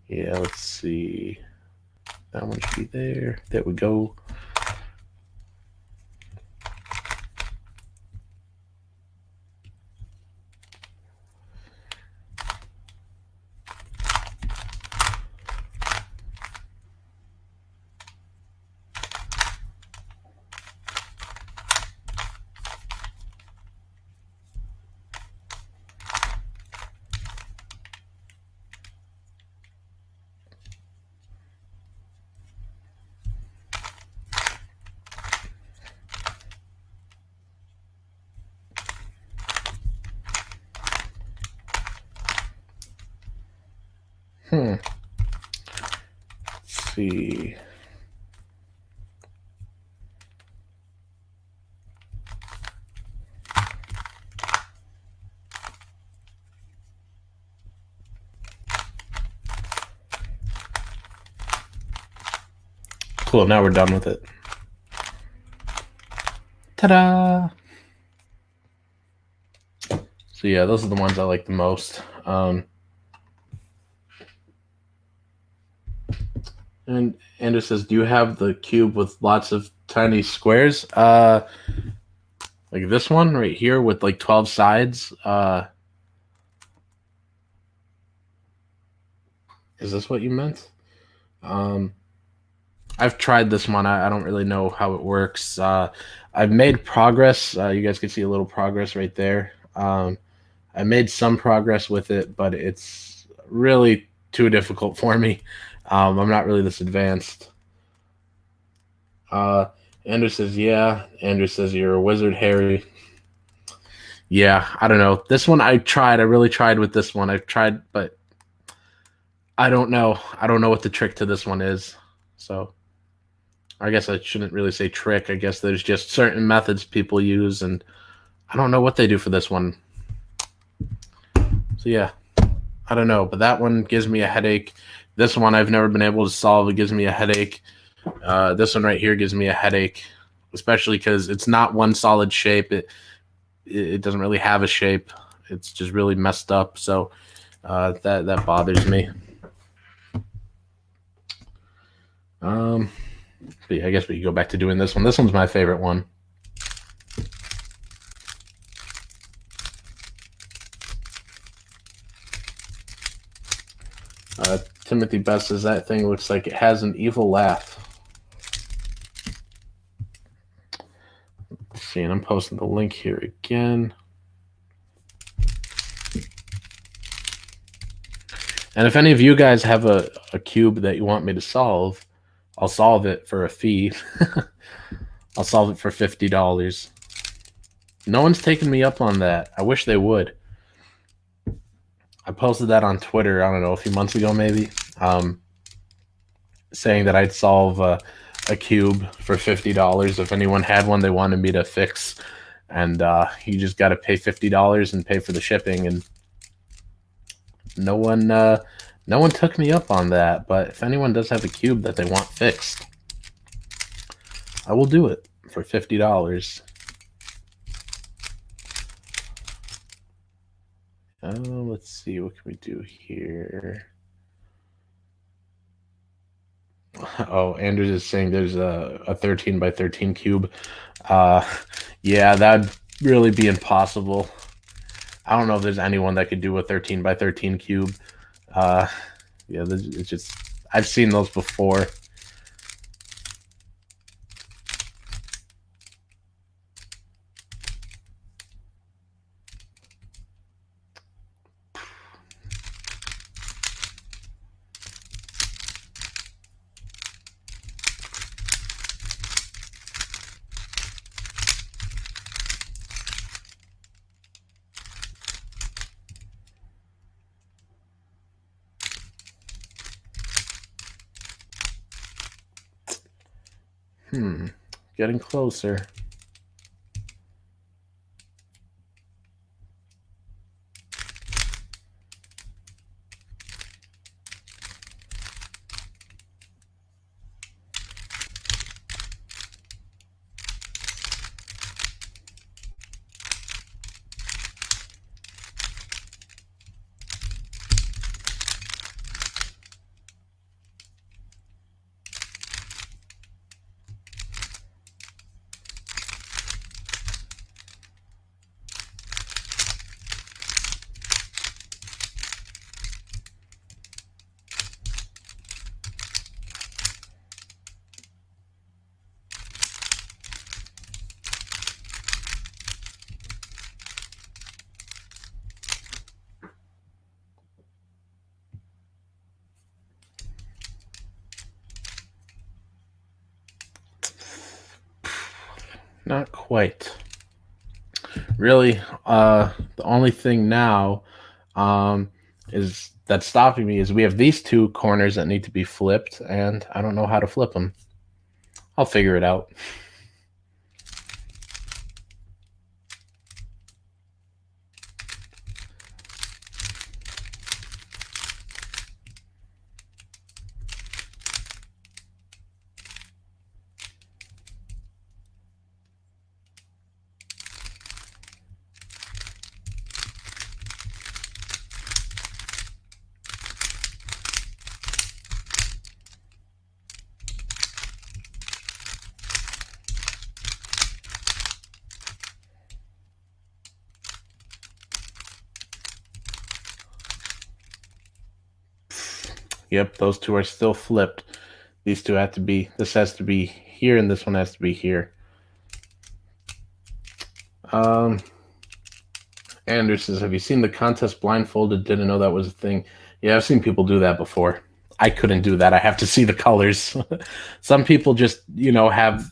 yeah, let's see. That one should be there. There we go. Let's see. Cool, now we're done with it. Ta-da! So yeah, those are the ones I like the most. And Andrew says, "Do you have the cube with lots of tiny squares? Like this one right here with like 12 sides. Is this what you meant? Um, I've tried this one. I don't really know how it works. I've made progress. You guys can see a little progress right there. I made some progress with it, but it's really too difficult for me. I'm not really this advanced. Uh, Andrew says, yeah. Andrew says, you're a wizard, Harry. Yeah, I don't know. This one I tried. I really tried with this one. I've tried, but I don't know. I don't know what the trick to this one is. So I guess I shouldn't really say trick. I guess there's just certain methods people use, and I don't know what they do for this one. So yeah, I don't know. But that one gives me a headache. This one I've never been able to solve. It gives me a headache. This one right here gives me a headache, especially because it's not one solid shape. It doesn't really have a shape. It's just really messed up. So that bothers me. But yeah, I guess we can go back to doing this one. This one's my favorite one. Timothy Best says that thing looks like it has an evil laugh. Let's see, and I'm posting the link here again. And if any of you guys have a cube that you want me to solve, I'll solve it for a fee. I'll solve it for $50. No one's taken me up on that. I wish they would. I posted that on Twitter, I don't know, a few months ago maybe, saying that I'd solve a cube for $50 if anyone had one they wanted me to fix. And you just got to pay $50 and pay for the shipping. And no one took me up on that. But if anyone does have a cube that they want fixed, I will do it for $50. Let's see, what can we do here? Oh, Andrews is saying there's a 13 by 13 cube. Yeah, that'd really be impossible. I don't know if there's anyone that could do a 13 by 13 cube. Yeah, it's just, I've seen those before. Getting closer. Not quite. Really, the only thing now is that's stopping me is we have these two corners that need to be flipped, and I don't know how to flip them. I'll figure it out. Yep, those two are still flipped. These two have to be. This has to be here, and this one has to be here. Um, Anders says, "Have you seen the contest blindfolded? Didn't know that was a thing." Yeah, I've seen people do that before. I couldn't do that. I have to see the colors. Some people just, have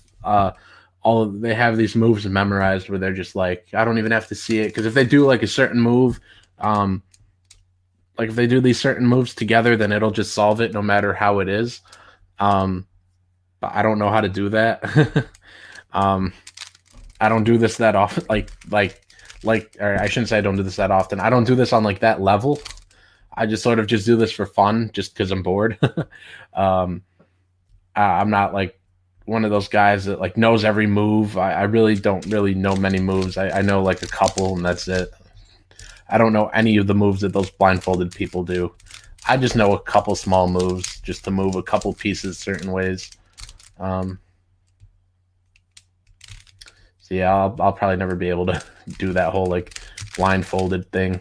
they have these moves memorized where they're just like, I don't even have to see it, because if they do like a certain move, um, like if they do these certain moves together, then it'll just solve it no matter how it is. But I don't know how to do that. um, I don't do this that often. Or I shouldn't say I don't do this that often. I don't do this on like that level. I just sort of just do this for fun, just because I'm bored. um, I'm not like one of those guys that like knows every move. I really don't really know many moves. I know like a couple, and that's it. I don't know any of the moves that those blindfolded people do. I just know a couple small moves just to move a couple pieces certain ways. Um, so yeah, I'll probably never be able to do that whole like blindfolded thing.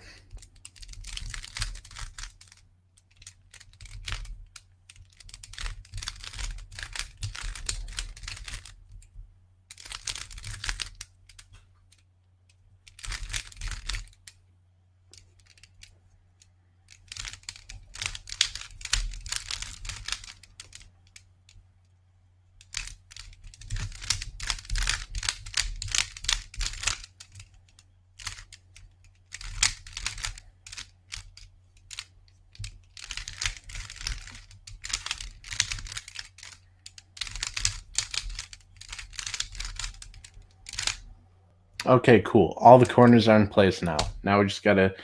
Okay, cool. All the corners are in place now. Now we just gotta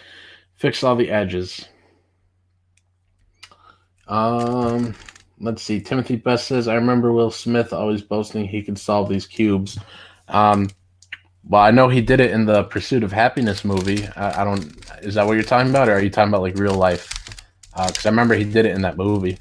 fix all the edges. Um, let's see. Timothy Best says, "I remember Will Smith always boasting he could solve these cubes." Um, well, I know he did it in the Pursuit of Happiness movie. I don't. Is that what you're talking about, or are you talking about like real life? Because I remember he did it in that movie.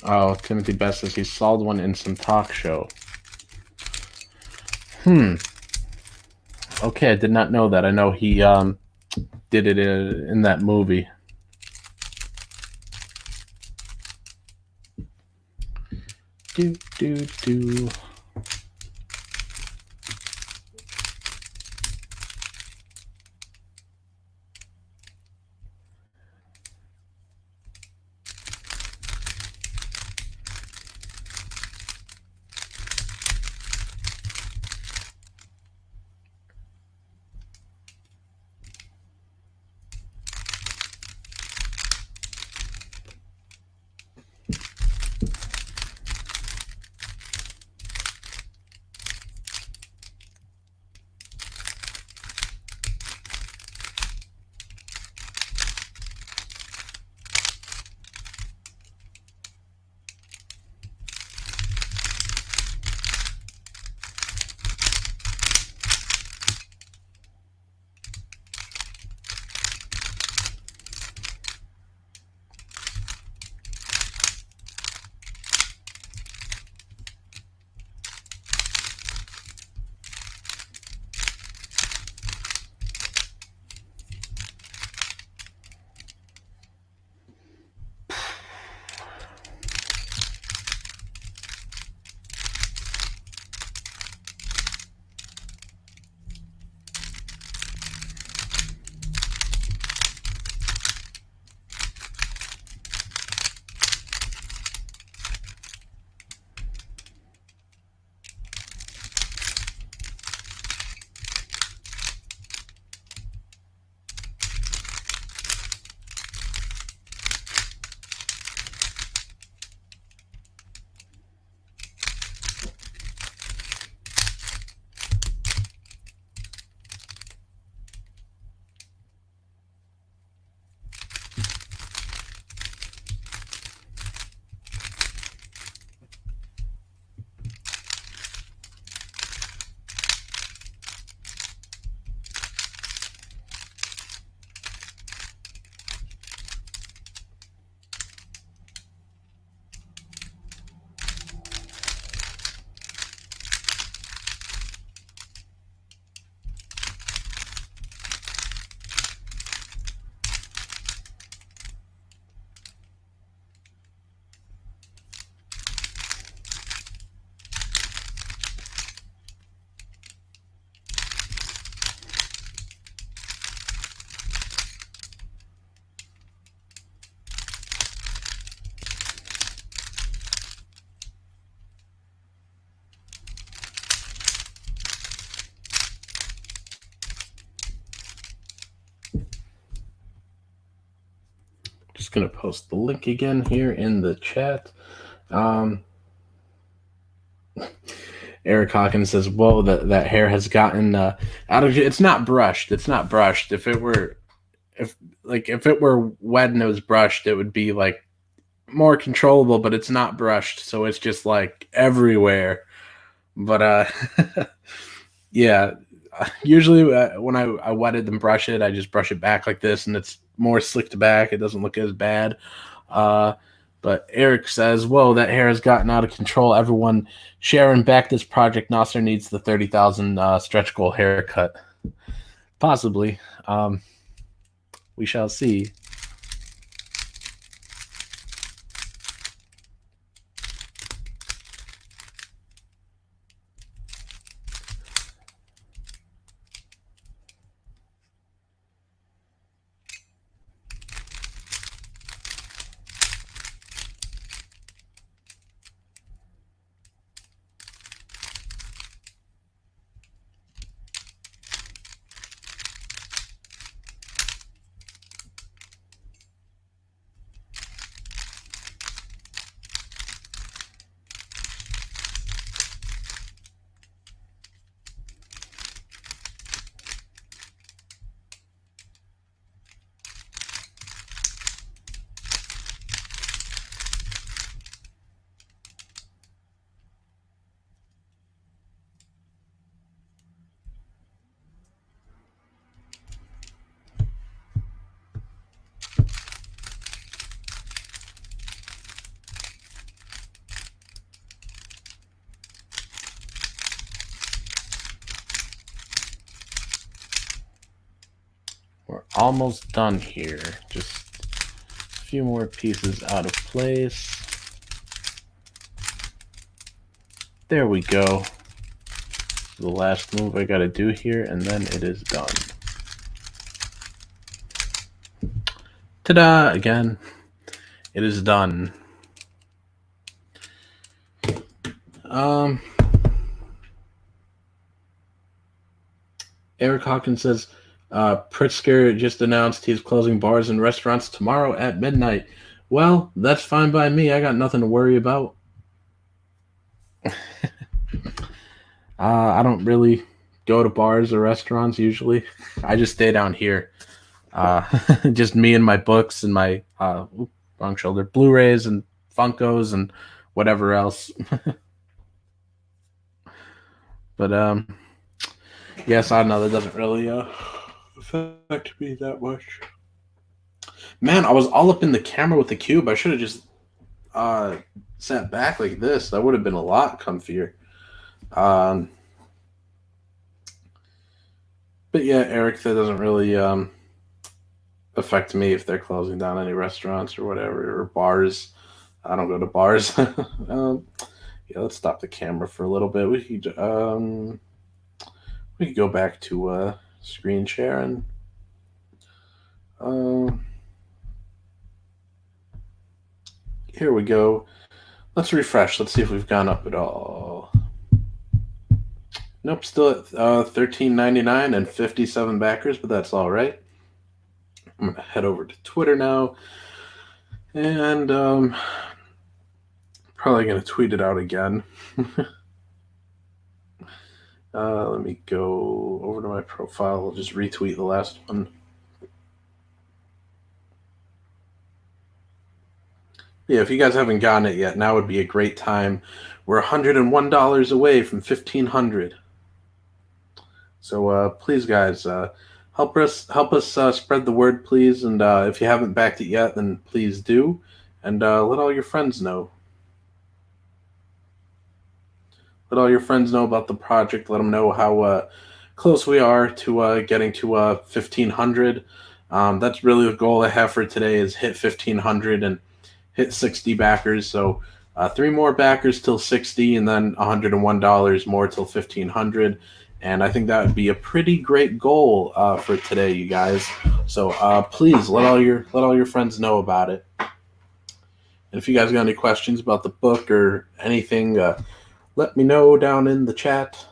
Oh, Timothy Best says he solved one in some talk show. Hmm. Okay, I did not know that. I know he did it in that movie. Do do do. just going to post the link again here in the chat. Eric Hawkins says, "Whoa, that hair has gotten out of. It's not brushed. It's not brushed. If it were wet and it was brushed, it would be like more controllable. But it's not brushed, so it's just like everywhere. But yeah. Usually, when I wet it and brush it, I just brush it back like this, and it's more slicked back. It doesn't look as bad. But Eric says, "Whoa, that hair has gotten out of control. Everyone, sharing back this project. Nasser needs the 30,000 stretch goal haircut. Possibly. We shall see." We're almost done here. Just a few more pieces out of place. There we go. The last move I gotta do here, and then it is done. Ta-da! Again, it is done. Eric Hawkins says, Pritzker just announced he's closing bars and restaurants tomorrow at midnight. Well, that's fine by me. I got nothing to worry about. I don't really go to bars or restaurants usually. I just stay down here. Just me and my books and my wrong shoulder Blu-rays and Funkos and whatever else. But yes, I know that doesn't really affect me that much. Man, I was all up in the camera with the cube. I should have just sat back like this. That would have been a lot comfier. But yeah, Eric, that doesn't really affect me if they're closing down any restaurants or whatever, or bars. I don't go to bars. Yeah, let's stop the camera for a little bit. We could go back to screen sharing. Here we go. Let's refresh. Let's see if we've gone up at all. Nope, still at $13.99 and 57 backers, but that's all right. I'm gonna head over to Twitter now, and probably gonna tweet it out again. Let me go over to my profile. I'll just retweet the last one. Yeah, if you guys haven't gotten it yet, now would be a great time. We're $101 away from 1,500. So please, guys, help us spread the word, please. And if you haven't backed it yet, then please do, and let all your friends know. Let all your friends know about the project. Let them know how close we are to getting to 1,500. That's really the goal I have for today: is hit 1,500 and hit 60 backers. So 3 more backers till 60, and then $101 more till 1,500. And I think that would be a pretty great goal for today, you guys. So please let all your friends know about it. And if you guys got any questions about the book or anything, let me know down in the chat.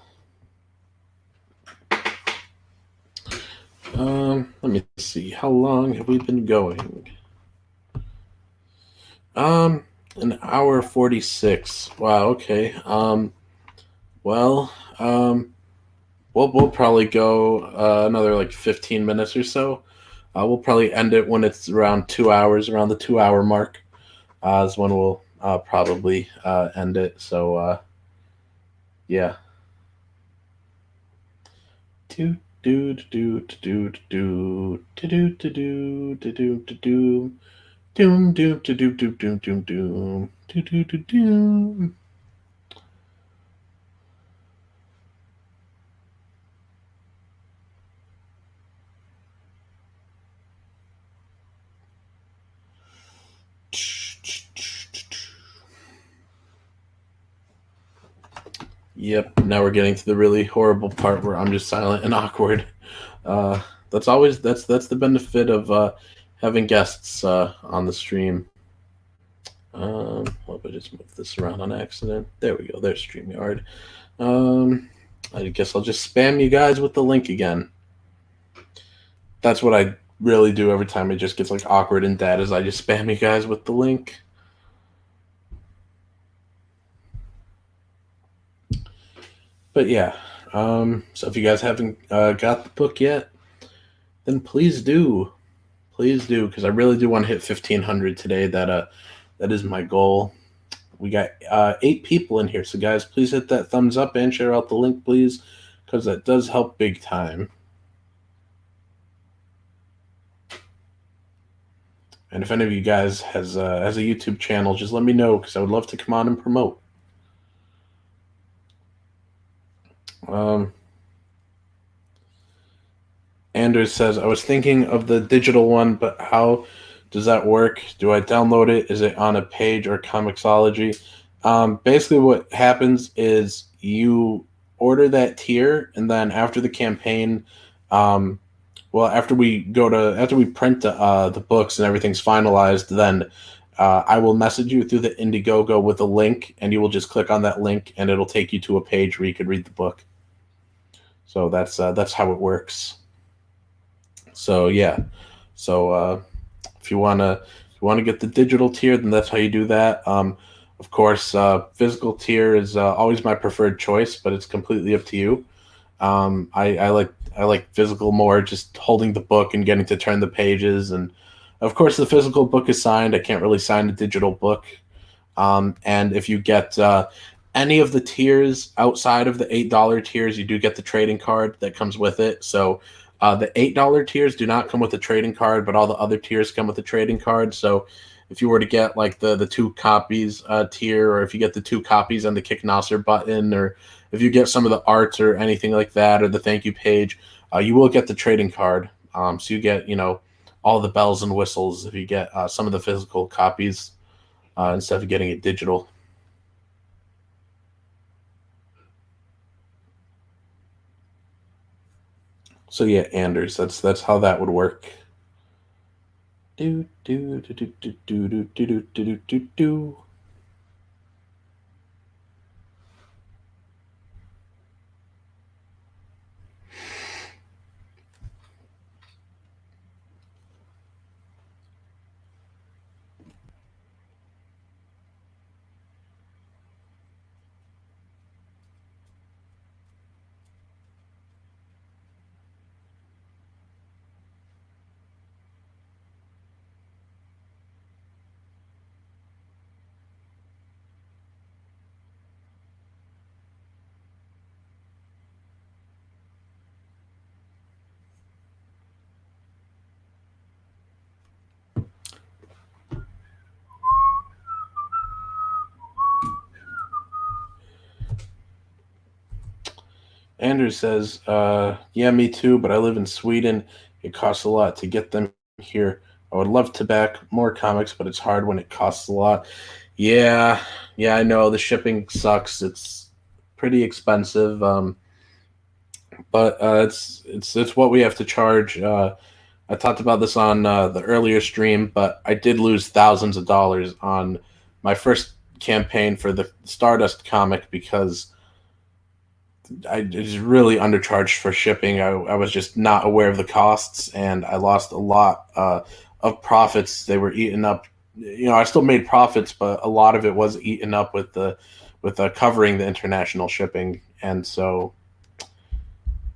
Let me see. How long have we been going? Um, an hour 46. Wow. Okay. Well. We'll probably go another like 15 minutes or so. We'll probably end it when it's around 2 hours, around the 2 hour mark. Is when we'll probably end it. So yeah. Do do do do do do do do do do do do doom doom do do do doom doom doom do do do doom. Yep. Now we're getting to the really horrible part where I'm just silent and awkward. Uh, that's the benefit of having guests on the stream. Hope I just moved this around on accident. There we go. There's StreamYard. I guess I'll just spam you guys with the link again. That's what I really do every time it just gets like awkward and dead. Is I just spam you guys with the link. But yeah, so if you guys haven't got the book yet, then please do, because I really do want to hit 1,500 today. That is my goal. We got 8 people in here, so guys, please hit that thumbs up and share out the link, please, because that does help big time. And if any of you guys has a YouTube channel, just let me know because I would love to come on and promote. Anders says, I was thinking of the digital one, but how does that work? Do I download it? Is it on a page or Comixology? Basically, what happens is you order that tier, and then after the campaign, after we print the books and everything's finalized, then I will message you through the Indiegogo with a link, and you will just click on that link, and it'll take you to a page where you could read the book. So that's how it works. So yeah, so if you wanna get the digital tier, then that's how you do that. Of course, physical tier is always my preferred choice, but it's completely up to you. I like physical more, just holding the book and getting to turn the pages, and of course the physical book is signed. I can't really sign a digital book. And if you get any of the tiers outside of the $8 tiers, you do get the trading card that comes with it. So the $8 tiers do not come with a trading card, but all the other tiers come with a trading card. So if you were to get like the 2 copies tier, or if you get the 2 copies and the Kick Nasser button, or if you get some of the arts or anything like that, or the thank you page, you will get the trading card. So you get, all the bells and whistles if you get some of the physical copies instead of getting it digital. So yeah, Anders, that's how that would work. Do do do do do do do do do do do. Anders says, yeah, me too, but I live in Sweden. It costs a lot to get them here. I would love to back more comics, but it's hard when it costs a lot. Yeah, I know the shipping sucks. It's pretty expensive, but it's what we have to charge. I talked about this on the earlier stream, but I did lose thousands of dollars on my first campaign for the Stardust comic because I was really undercharged for shipping. I was just not aware of the costs, and I lost a lot of profits. They were eaten up I still made profits, but a lot of it was eaten up with the covering the international shipping, and so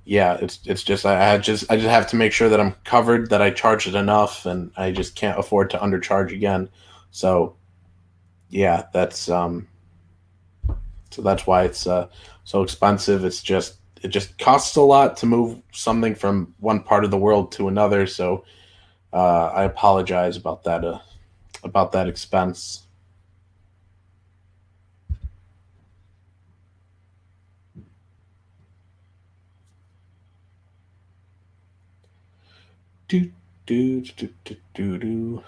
yeah, it's just I just have to make sure that I'm covered, that I charge it enough, and I just can't afford to undercharge again. So yeah, that's why it's so expensive. It just costs a lot to move something from one part of the world to another. So I apologize about that expense. Do do do do do do.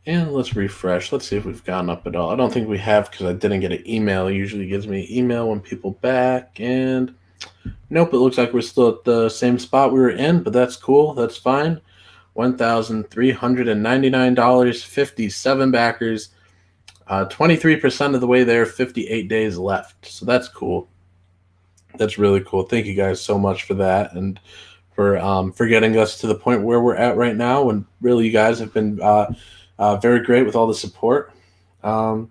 And let's refresh. Let's see if we've gone up at all. I don't think we have because I didn't get an email. It usually gives me an email when people back. And nope, it looks like we're still at the same spot we were in, but that's cool. That's fine. $1,399, 57 backers, 23% of the way there, 58 days left. So that's cool. That's really cool. Thank you guys so much for that, and for getting us to the point where we're at right now. And really, you guys have been very great with all the support. Um,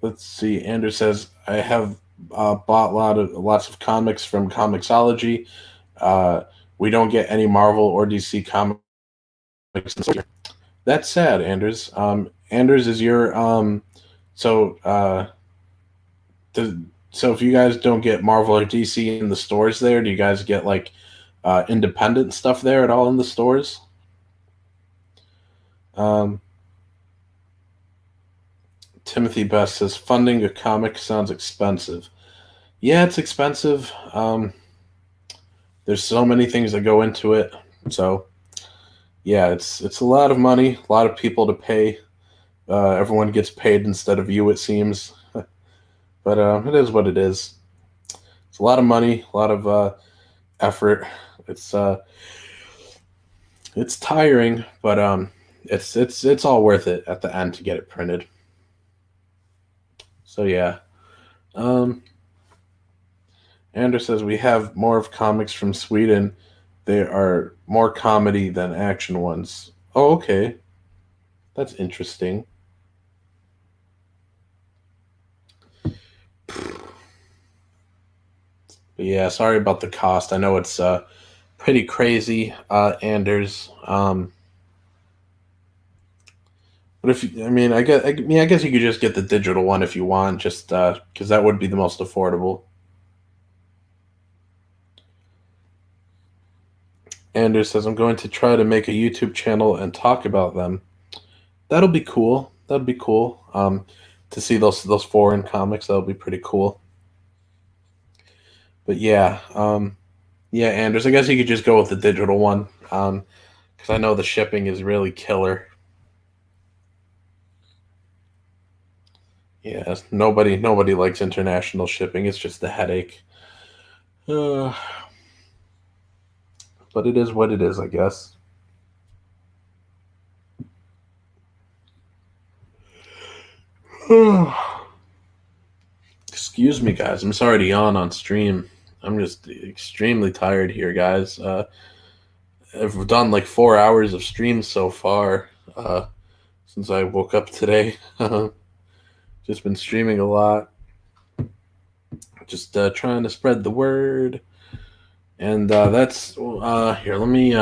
let's see. Andrew says I have bought lots of comics from Comixology. Uh, we don't get any Marvel or DC comics. That's sad, Anders. Anders, is your so does, so if you guys don't get Marvel or DC in the stores there, do you guys get like independent stuff there at all in the stores? Um, Timothy Best says funding a comic sounds expensive. Yeah, it's expensive. There's so many things that go into it. So yeah, it's a lot of money, a lot of people to pay. Everyone gets paid instead of you, it seems. But it is what it is. It's a lot of money, a lot of effort. It's uh, it's tiring, but it's all worth it at the end to get it printed. So yeah. Um, Anders says we have more of comics from Sweden. They are more comedy than action ones. Oh, okay, that's interesting. But yeah, sorry about the cost. I know it's pretty crazy, Anders. But if I mean, I guess you could just get the digital one if you want, just because that would be the most affordable. Anders says I'm going to try to make a YouTube channel and talk about them. That'll be cool. That'd be cool. To see those foreign comics, that'll be pretty cool. But yeah, yeah, Anders. I guess you could just go with the digital one, because I know the shipping is really killer. Yeah, nobody likes international shipping. It's just a headache. Uh, but it is what it is, I guess. Excuse me, guys. I'm sorry to yawn on stream. I'm just extremely tired here, guys. I've done like 4 hours of streams so far since I woke up today. Just been streaming a lot. Just trying to spread the word. And that's here. Let me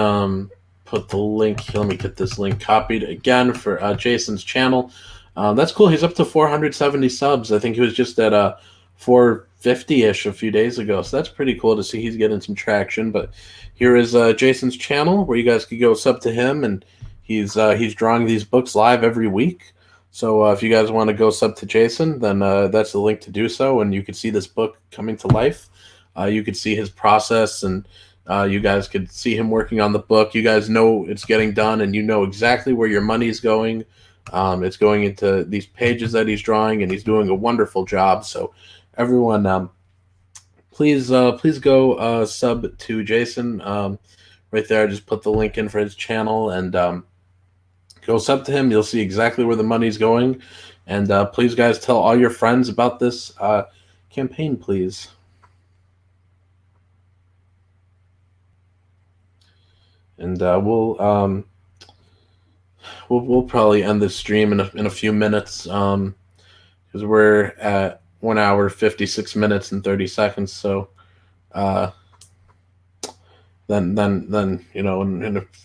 put the link. Let me get this link copied again for Jason's channel. That's cool. He's up to 470 subs. I think he was just at 450-ish a few days ago. So that's pretty cool to see he's getting some traction. But here is Jason's channel where you guys could go sub to him, and he's drawing these books live every week. So if you guys want to go sub to Jason, then that's the link to do so, and you could see this book coming to life. You could see his process, and you guys could see him working on the book. You guys know it's getting done, and you know exactly where your money's going. It's going into these pages that he's drawing, and he's doing a wonderful job. So everyone, please go sub to Jason. Right there, I just put the link in for his channel, and go sub to him. You'll see exactly where the money's going. And please, guys, tell all your friends about this campaign, please. And we'll probably end this stream in a few minutes, because we're at 1 hour 56 minutes and 30 seconds. So then in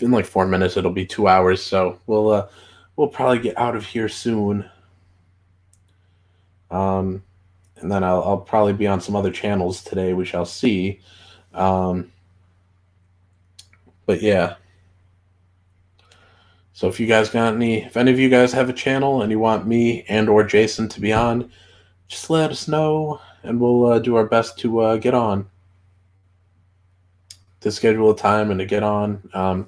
like 4 minutes it'll be 2 hours. So we'll probably get out of here soon. And then I'll probably be on some other channels today. We shall see. But yeah. So if any of you guys have a channel and you want me and or Jason to be on, just let us know, and we'll do our best to get on. To schedule a time and to get on.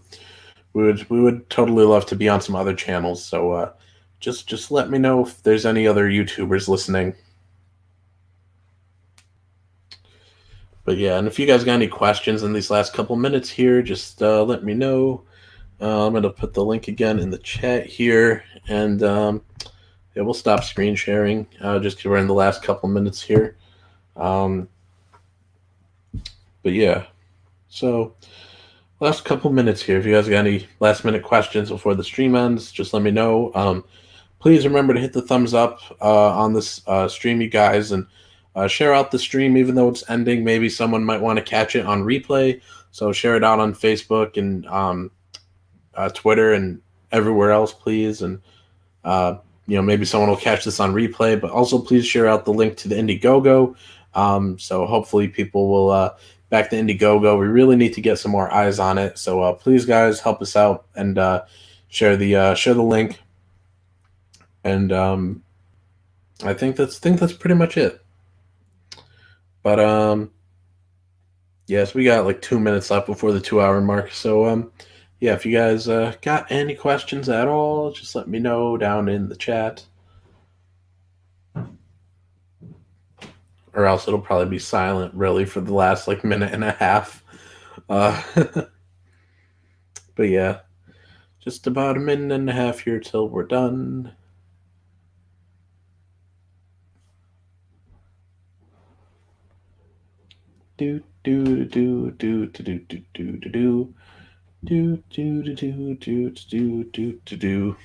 We would totally love to be on some other channels. So just let me know if there's any other YouTubers listening. But yeah, and if you guys got any questions in these last couple minutes here, just let me know. I'm going to put the link again in the chat here, and yeah, we'll stop screen sharing just because we're in the last couple minutes here. But yeah, so last couple minutes here. If you guys got any last minute questions before the stream ends, just let me know. Please remember to hit the thumbs up on this stream, you guys, and share out the stream even though it's ending. Maybe someone might want to catch it on replay, so share it out on Facebook and Twitter and everywhere else, please. And maybe someone will catch this on replay, but also please share out the link to the Indiegogo. So hopefully people will back the Indiegogo. We really need to get some more eyes on it. So please, guys, help us out and share the link. And I think that's pretty much it. But yes, we got like 2 minutes left before the 2 hour mark. So yeah, if you guys got any questions at all, just let me know down in the chat. Or else it'll probably be silent, really, for the last like minute and a half. But yeah, just about a minute and a half here till we're done. Do do do do do do do do do do do do do do do do do do.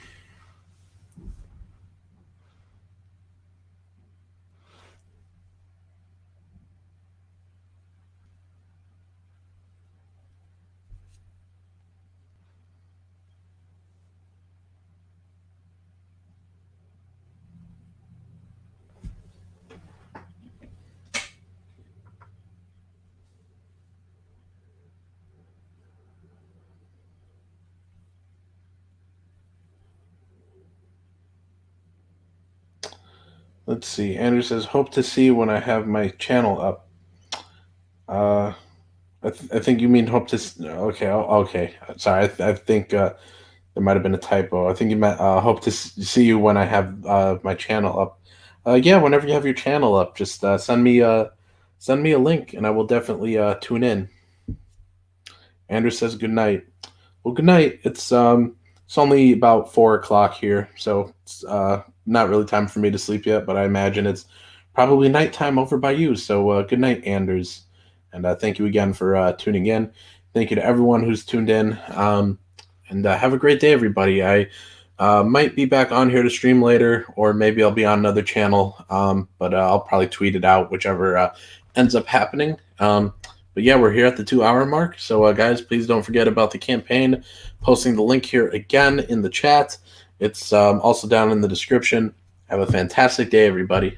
Let's see. Andrew says, hope to see when I have my channel up. I think you mean hope to. Okay, okay. Sorry, I think there might have been a typo. I think you meant hope to see you when I have my channel up. Yeah, whenever you have your channel up, just send me a link, and I will definitely tune in. Andrew says good night. Well, good night. It's only about 4 o'clock here, so it's not really time for me to sleep yet. But I imagine it's probably nighttime over by you. So good night, Anders. And thank you again for tuning in. Thank you to everyone who's tuned in. And have a great day, everybody. I might be back on here to stream later, or maybe I'll be on another channel. But I'll probably tweet it out, whichever ends up happening. But yeah, we're here at the 2 hour mark. So guys, please don't forget about the campaign. Posting the link here again in the chat. It's also down in the description. Have a fantastic day, everybody.